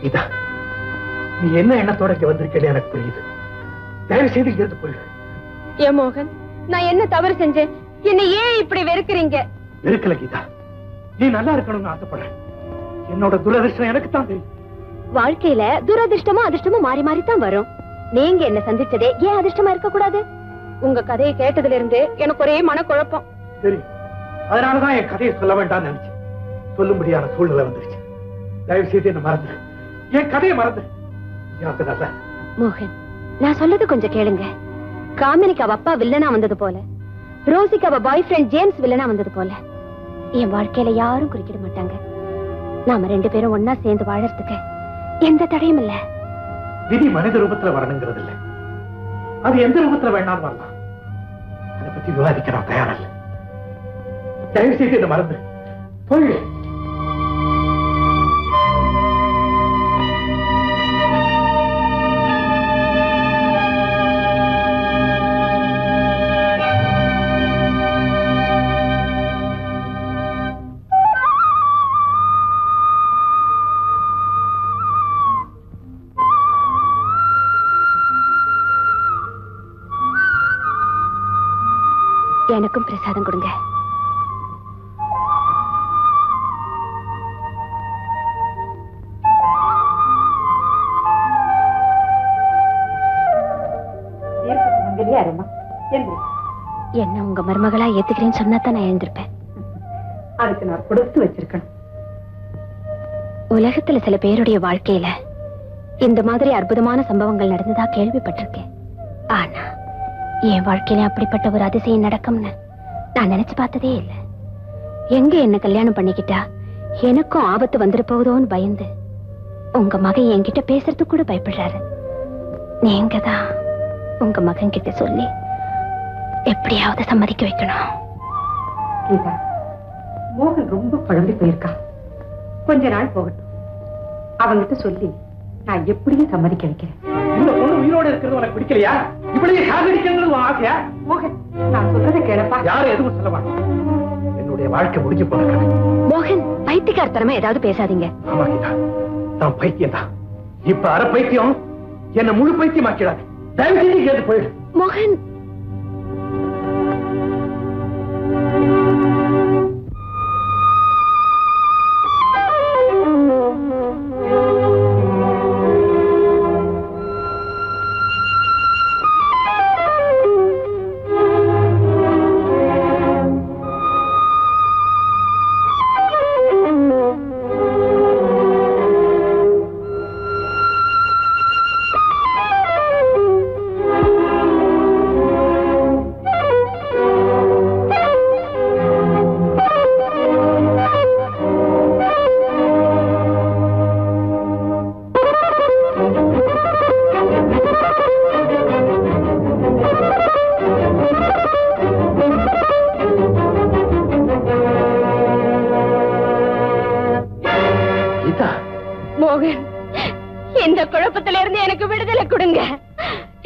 இதா, நீ என்ன எண்ணத்தோட இங்க வந்திருக்கேன்னு எனக்கு புரியுது. தயவு செய்து இங்க இருந்து போயிடு. ஏ மோகன், நான் என்ன தவறு செஞ்சேன்? என்ன ஏன் இப்படி வெறுக்கிறீங்க? வெறுக்கல கீதா, நீ நல்லா இருக்கணும்னு ஆசைப்படுறேன். என்னோட துரதிர்ஷ்டம் எனக்கு தான் தெரியும். வாழ்க்கையில துரதிர்ஷ்டமும் அதிர்ஷ்டமும் மாறி மாறி தான் வரும். நீங்க என்ன சந்திச்சதே ஏன் அதிர்ஷ்டமா இருக்க கூடாது? உங்க கதையை கேட்டதுல இருந்து எனக்கு ஒரே மனக்குழப்பம். சரி, அதனாலதான் என் கதையை சொல்ல வேண்டாம்னு நினைச்சேன். சொல்லும்படியான சூழ்நிலை வந்துருச்சு. தயவு செய்து என்ன மறந்து, என் கதையை மறந்து. மோகன், நான் சொல்லது கொஞ்சம் கேளுங்க. காமினிக்கு அவ அப்பா வில்லனா வந்தது போல, ரோசிக்கு அவ பாய் ஃப்ரெண்ட் ஜேம்ஸ் வில்லனா வந்தது போல என் வாழ்க்கையில யாரும் குறுக்கிட மாட்டாங்க. நாம 2 பேரும் ஒன்னா சேர்ந்து வாழறதுக்கு எந்த தடையும் இல்ல. விதி மனித ரூபத்துல வரணுங்கிறது இல்ல, அது எந்த ரூபத்துல வேணாலும் வரலாம். அதை பத்தி விவாதிக்க நான் தயாரில்லை. தயவு செய்து என்ன மறந்து போய். எனக்கும் பிரசாதம் கொடுங்க. என்ன உங்க மருமகளா ஏத்துக்கிறேன்னு சொன்னா தான் நான் எழுந்திருப்பேன். அதுக்கு நான் கொடுத்து வச்சிருக்கேன். உலகத்துல சில பேருடைய வாழ்க்கையில இந்த மாதிரி அற்புதமான சம்பவங்கள் நடந்ததா கேள்விப்பட்டிருக்கேன். ஆனா என் வாழ்க்கையில அப்படிப்பட்ட ஒரு அதிசயம் நடக்கும்னு நான் நினைச்சு பார்த்ததே இல்லை. எங்க என்ன கல்யாணம் பண்ணிக்கிட்டா எனக்கும் ஆபத்து வந்துட போகுதோன்னு பயந்து உங்க மகன் என்கிட்ட பேசுறதுக்கு கூட பயப்படுறாரு. நீங்க தான் உங்க மகன் கிட்ட சொல்லி எப்படியாவது சம்மதிக்க வைக்கணும். கீதா, மோகன் ரொம்ப குழம்பி போயிருக்கான். கொஞ்ச நாள் போகட்டும். அவங்கிட்ட சொல்லி நான் எப்படியும் சம்மதிக்க வைக்கிறேன். இந்த பொண்ணு உயிரோடு இருக்கிறது உனக்கு பிடிக்கலையா? இப்படியே சாகடிக்கிறது ஆசையா? மோகன், நான் சொல்றதை கேளப்பா. யாரும் எதுவும் சொல்ல மாட்டோம். என்னுடைய வாழ்க்கை முடிஞ்சு போன மோகன், பைத்தியக்காரத்தனமா ஏதாவது பேசாதீங்க. ஆமா கீதா, நான் பைத்தியம் தான். இப்ப அரை பைத்தியம் என்ன முழு பைத்தியம் ஆக்கிடாது. தயவு செய்து கேட்டு போயிடு. மோகன்,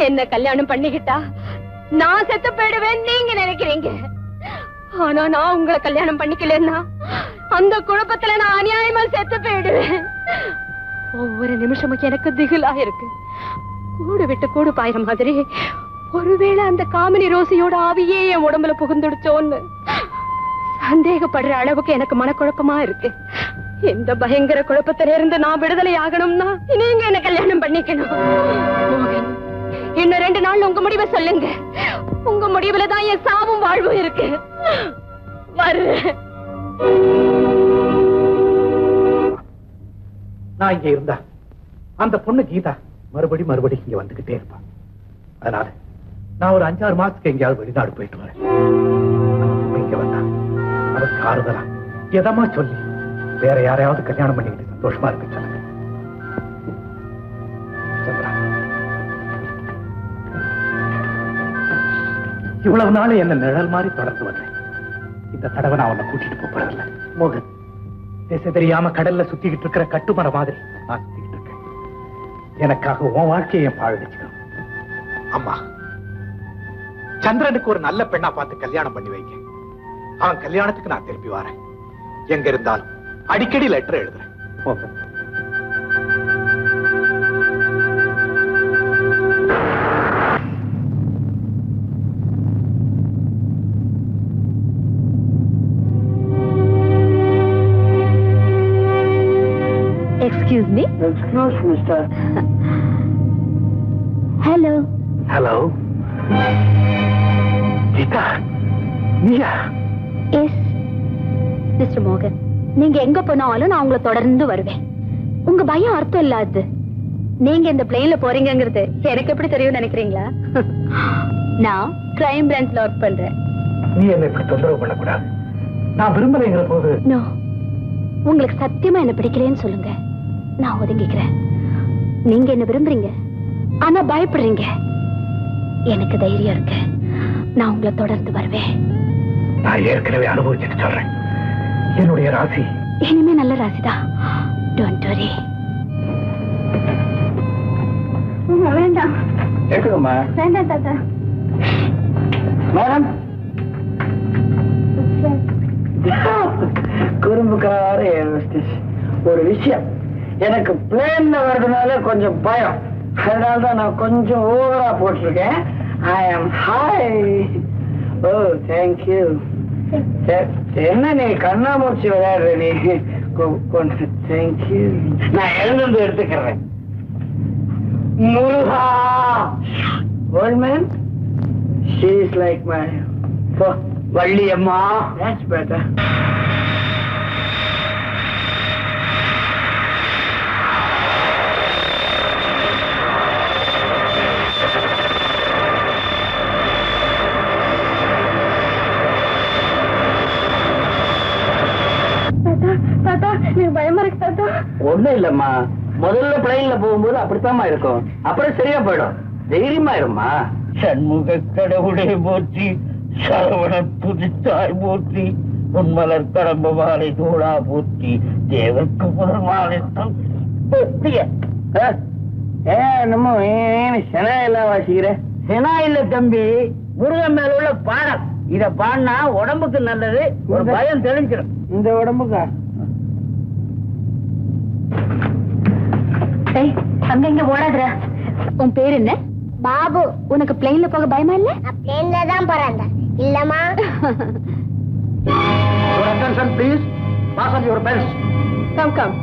என்ன கல்யாணம் பண்ணிக்கிட்டா நான் செத்து போயிடுவேன் நீங்க நினைக்கிறீங்க. ஆனா நான் உங்களை கல்யாணம் பண்ணிக்கலன்னா அந்த குழப்பத்துல நான் அநியாயமா செத்து போயிடுவேன். ஒவ்வொரு நிமிஷமும் எனக்கு திகிலா இருக்கு. கூடு விட்டு கூடு பாயிற மாதிரி ஒருவேளை அந்த காமினி ரோசியோட ஆவியே என் உடம்புல புகுந்துடுச்சோன்னு சந்தேகப்படுற அளவுக்கு எனக்கு மனக்குழப்பமா இருக்கு. இந்த பயங்கர குழப்பத்தில இருந்து நான் விடுதலை ஆகணும்னா நீங்க என்ன கல்யாணம் பண்ணிக்கணும். மோகன், இன்னும் 2 நாள் உங்க முடிவை சொல்லுங்க. உங்க முடிவுல தான் என் சாவும் வாழ்வும் இருக்கு. நான் இங்க இருந்தா அந்த பொண்ணு கீதா மறுபடி இங்க வந்துகிட்டே இருப்பான். அதனால நான் ஒரு 5-6 மாசத்துக்கு எங்கேயாவது வெளிநாடு போயிட்டு வரேன். இங்க வந்தா அவருக்கு ஆறுதலா எதமா சொல்லி வேற யாரையாவது கல்யாணம் பண்ணிக்கிட்டு சந்தோஷமா இருக்கு சொல்லுங்க. இவ்வளவு நாள் என்ன நிழல் மாதிரி தொடர்ந்து வந்தேன். இந்த தடவை நான் அவனை கூட்டிட்டு போறதில்லை. மோகன், திசை தெரியாம கடல்ல சுத்திக்கிட்டு இருக்கிற கட்டுமர மாதிரி நான் சுத்திக்கிட்டு இருக்கேன். எனக்காக உன் வாழ்க்கையை பாழடிச்சுக்கணும். அம்மா, சந்திரனுக்கு ஒரு நல்ல பெண்ணா பார்த்து கல்யாணம் பண்ணி வைங்க. அவன் கல்யாணத்துக்கு நான் திருப்பி வரேன். எங்க இருந்தாலும் அடிக்கடி லெட்டர் எழுதுறேன். மோகன், Excuse me? Excuse me, sir. Hello. Hello. Geetha, நீயா? Yes. Mr. Morgan, நீங்க எங்க போனாலும் நான் உங்களை தொடர்ந்து வருவேன். உங்க பயம் அர்த்தம் இல்லாது. நீங்க இந்த பிளேன்ல போறீங்கிறது எனக்கு எப்படி தெரியும் நினைக்கிறீங்களா? நான் கிரைம் பிரான்ச்ல ஒர்க் பண்றேன். நீ என்ன இப்படி தொந்தரவு பண்ணக்கூடாது. நான் விரும்பலைங்கிற போது நோ, உங்களுக்கு சத்தியமா என்ன பிடிக்கலன்னு சொல்லுங்க, நான் ஒதுங்கிக்கிறேன். நீங்க என்ன விரும்புறீங்க, ஆனா பயப்படுறீங்க. எனக்கு தைரியம் இருக்கு. நான் உங்களை தொடர்ந்து வருவேன். நான் ஏற்கனவே அனுபவிச்சுட்டு சொல்றேன். என்னுடைய ராசி இனிமே நல்ல ராசிதான். Don't worry. வேண்டாம். எடுத்துக்கோமா. வேண்டாம் தாத்தா. மேடம், குறும்புக்கார ஒரு விஷயம், எனக்கு பிளேன்ல வர்றதுனால கொஞ்சம் பயம். அதனால்தான் நான் கொஞ்சம் ஓவரா போட்டிருக்கேன். ஐ ஆம் ஹை. ஓ, தேங்க்யூ. என்ன நீ கண்ணாமூச்சி விளையாடுற நீ? தேங்க்யூ. நான் எழுந்து எடுத்துக்கிறேன். முருகா, old man, she is like my Valliamma. That's better. ஒண்ணும் இல்லம்மா, முதல்ல பிளைன்ல போகும்போது அப்படித்தாம்மா இருக்கும். அப்புறம் சரியா போயிடும். தைரியமா இருமா. சண்முக கடவுளை போற்றி, சரவண புதித்தாய் போற்றி, உன்மலர் கடம்ப மாலை தோழா போற்றி, தேவர்க்கு முதல் மாலை என்னமோ செனா எல்லாம் வாசிக்கிற. செனா இல்ல தம்பி, முருகன் மேல உள்ள பாடம். இத பாடினா உடம்புக்கு நல்லது, ஒரு பயம் தெளிஞ்சிடும். இந்த உடம்புக்கா? அங்க இங்க ஓடாதுற. உன் பேர் என்ன? பாபு. உனக்கு பிளேன்ல போக பயமா இல்ல? பிளேன்ல தான் போறாங்க. இல்லமா? Your attention please. Fasten your belts. Come.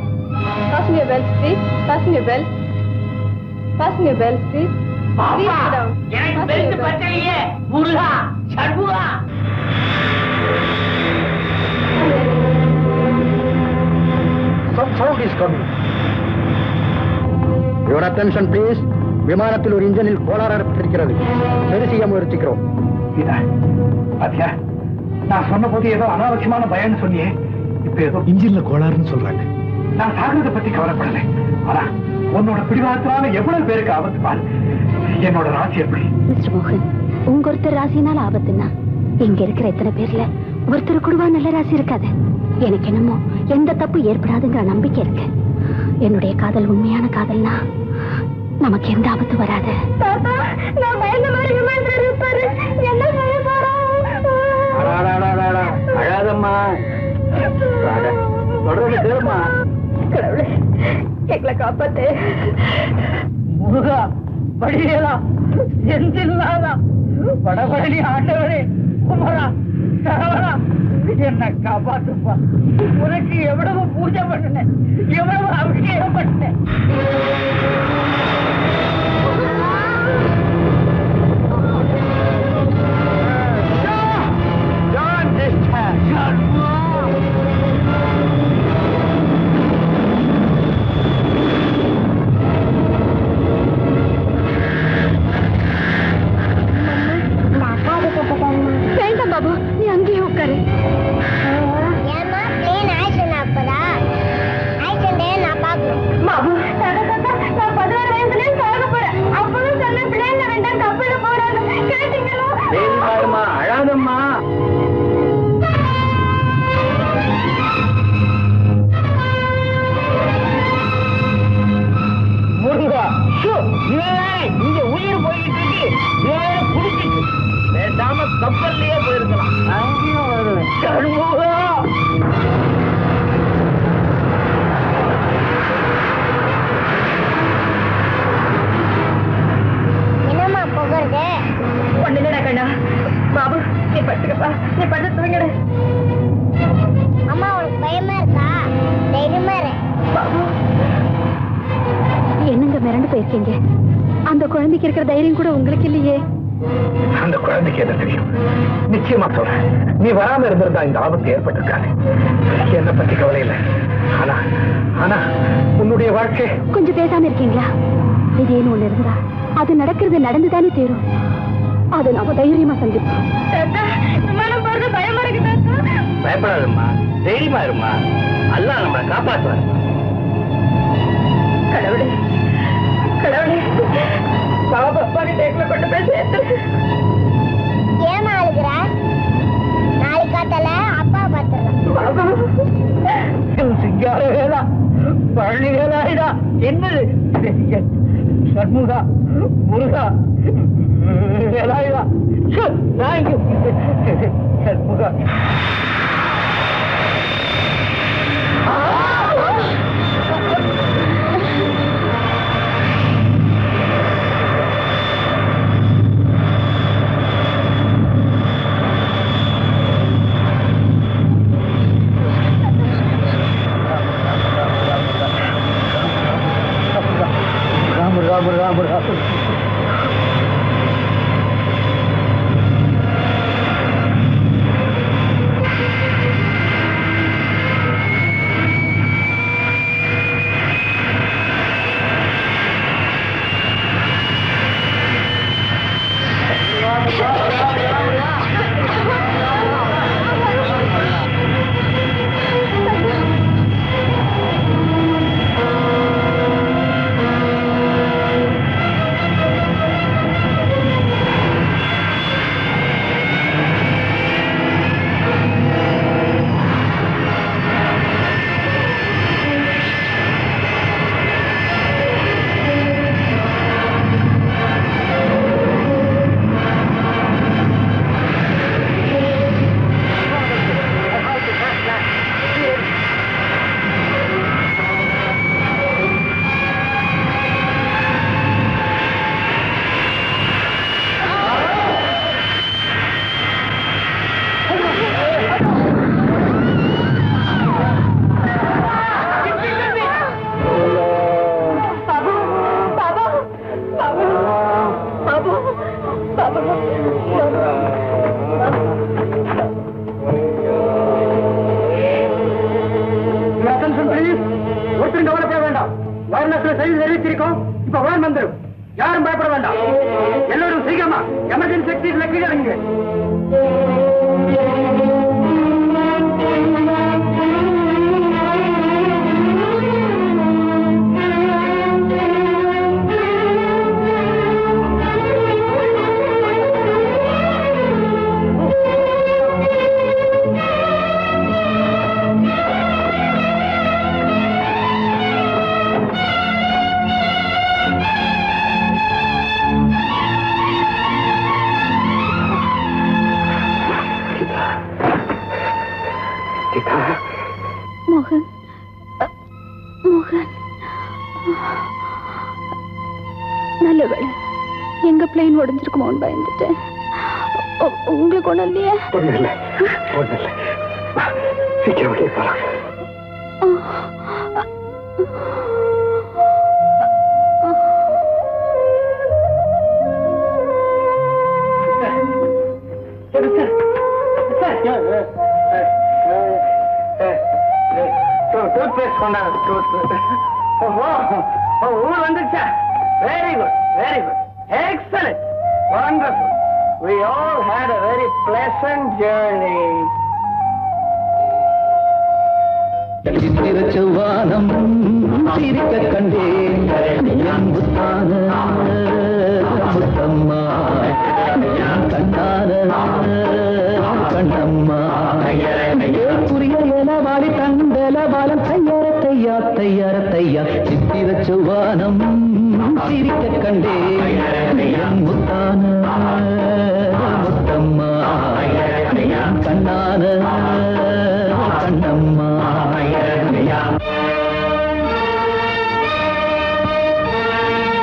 Fasten your belts, please. Fasten your belts. Fasten your belts, please. Please sit down. எனக்கு பெல்ட் பத்தலையே. முருகா, சண்முகா. Some sound is coming. Your attention please. விமானத்தில் ஒரு இன்ஜினில் கோளாறு ஏற்பட்டிருக்கிறது. சரி செய்ய முயற்சிக்கிறோம். கீதா, பாத்தியா, நான் சொன்ன போது ஏதோ அனாவசியமான பயம்னு சொன்னியே, இப்ப ஏதோ இன்ஜின்ல கோளாறுன்னு சொல்றாங்க. நான் சாகிறத பத்தி கவலைப்படலை. ஆனா உன்னோட பிடிவாதத்தினால எவ்வளவு பேருக்கு ஆபத்து பாரு. என்னோட ராசி எப்படி? மிஸ்டர் மோகன், உங்க ஒருத்தர் ராசினால ஆபத்துன்னா இங்க இருக்கிற எத்தனை பேர்ல ஒருத்தர் கூடவா நல்ல ராசி இருக்காது. எனக்கு என்னமோ எந்த தப்பு ஏற்படாதுங்கிற நம்பிக்கை இருக்கு. என்னுடைய காதல் உண்மையான காதல்னா நமக்கு எந்த ஆபத்து வராது. அழாதம்மா. சொல்றது கேளுமா. கடவுளே, எங்களை காப்பாத்து. முருகா, வழியலா செந்தில்லாதா வடபழனி ஆண்டவரே, குமரா, சரவணா, என்ன காப்பாத்துப்பா. உனக்கு எவ்வளவு பூஜை பண்ணினேன், எவ்வளவு அபிஷேகம் பண்ணினேன். வேண்டாம் பாபு, நீ அங்கேயே உட்காரு. ஏமா பிளேன் ஆக்ஷன் அப்பதா ஆக்ஷன் நான் பார்க்கணும். பாபு, நான் 16 வயசுலயே சாக போறேன். அப்பவும் சொன்ன பிளேன்ல வேண்டாம், கப்பல்ல போறாங்க. கேட்டீங்களா? தைரியமா அழாதம்மா. முருகா, இங்க உயிர் போயிட்டு இருக்கு, குடிச்சிட்டு பேசாம கப்பல்லையே போயிருக்கலாம். அங்கேயும் வருவேன். கருமுகா, என்னம்மா புகழ்து? ஒண்ணுடா கண்ணா. பாபு, நீ படுத்துக்கப்பா, நீ படுத்து தூங்கிடு. அம்மா உனக்கு பயமா இருக்கா? தைரியமா இரு. பாபு, என்னங்க மிரண்டு போயிருக்கீங்க? அந்த குழந்தைக்கு இருக்கிற தைரியம் கூட உங்களுக்கு இல்லையே. அந்த குழந்தைக்கு என்ன தெரியும்? நிச்சயமா சொல்றேன், நீ வராம இருந்திருந்தா இந்த ஆபத்து ஏற்பட்டிருக்காது. என்ன பத்தி கவலை இல்லை. ஆனா ஆனா உன்னுடைய வாழ்க்கை. கொஞ்சம் பேசாம இருக்கீங்களா? திடீர்னு ஒண்ணு இருந்தா அது நடக்கிறது நடந்துதானே தீரும். அது நாம தைரியமா சந்திப்போம். பயமா இருக்கு. பயப்படாதம்மா, தைரியமா இருமா. அல்லாஹ் நம்மளை காப்பாற்றுவார். கடவுளே, கடவுளே, பாபா டேக்ல கொண்டு போய் சேர்த்து. ஏமா அழுகுற? நாளைக்கு காத்தால அப்பா பார்த்துடலாம். சிங்கார வேலா, பழனி வேலாயிடா. என்னது சண்முகா, முருகா, வேலாயிடா. சண்முகா, ஒருத்தரும் கவலைப்பட வேண்டாம். வயர்லெஸ்ல செய்தி தெரிவிச்சிருக்கோம். இப்ப வேன் வந்துடும். யாரும் பயப்பட வேண்டாம். எல்லாரும் சீக்கிரமா எமர்ஜென்சி எக்ஸிட்ல கீழே இறங்குங்க. மோகன், மோகன், நல்ல வேளை எங்க பிளைன் உடைஞ்சிருக்குமோன்னு பயந்துட்டேன். உங்களுக்கு ஒண்ணும் இல்லையா? ஒண்ணு இல்லை. சீக்கிரம் வெளியே போலாம். டூத்பேஸ்ட் கொண்டாங்க. ஊர் வந்துச்சா? Very good, very good, excellent, wonderful. We all had a very pleasant journey. சித்திரச்செவ்வானம் சிரிக்க கண்டேன் எம்புத்தான முத்தம்மா கண்ணான கண்ணம்மா புரிய எலவாடி தண்டல பாலம் தையா தையா தையா சித்திரச்செவ்வானம் சிரிக்க கண்டேன் முத்தான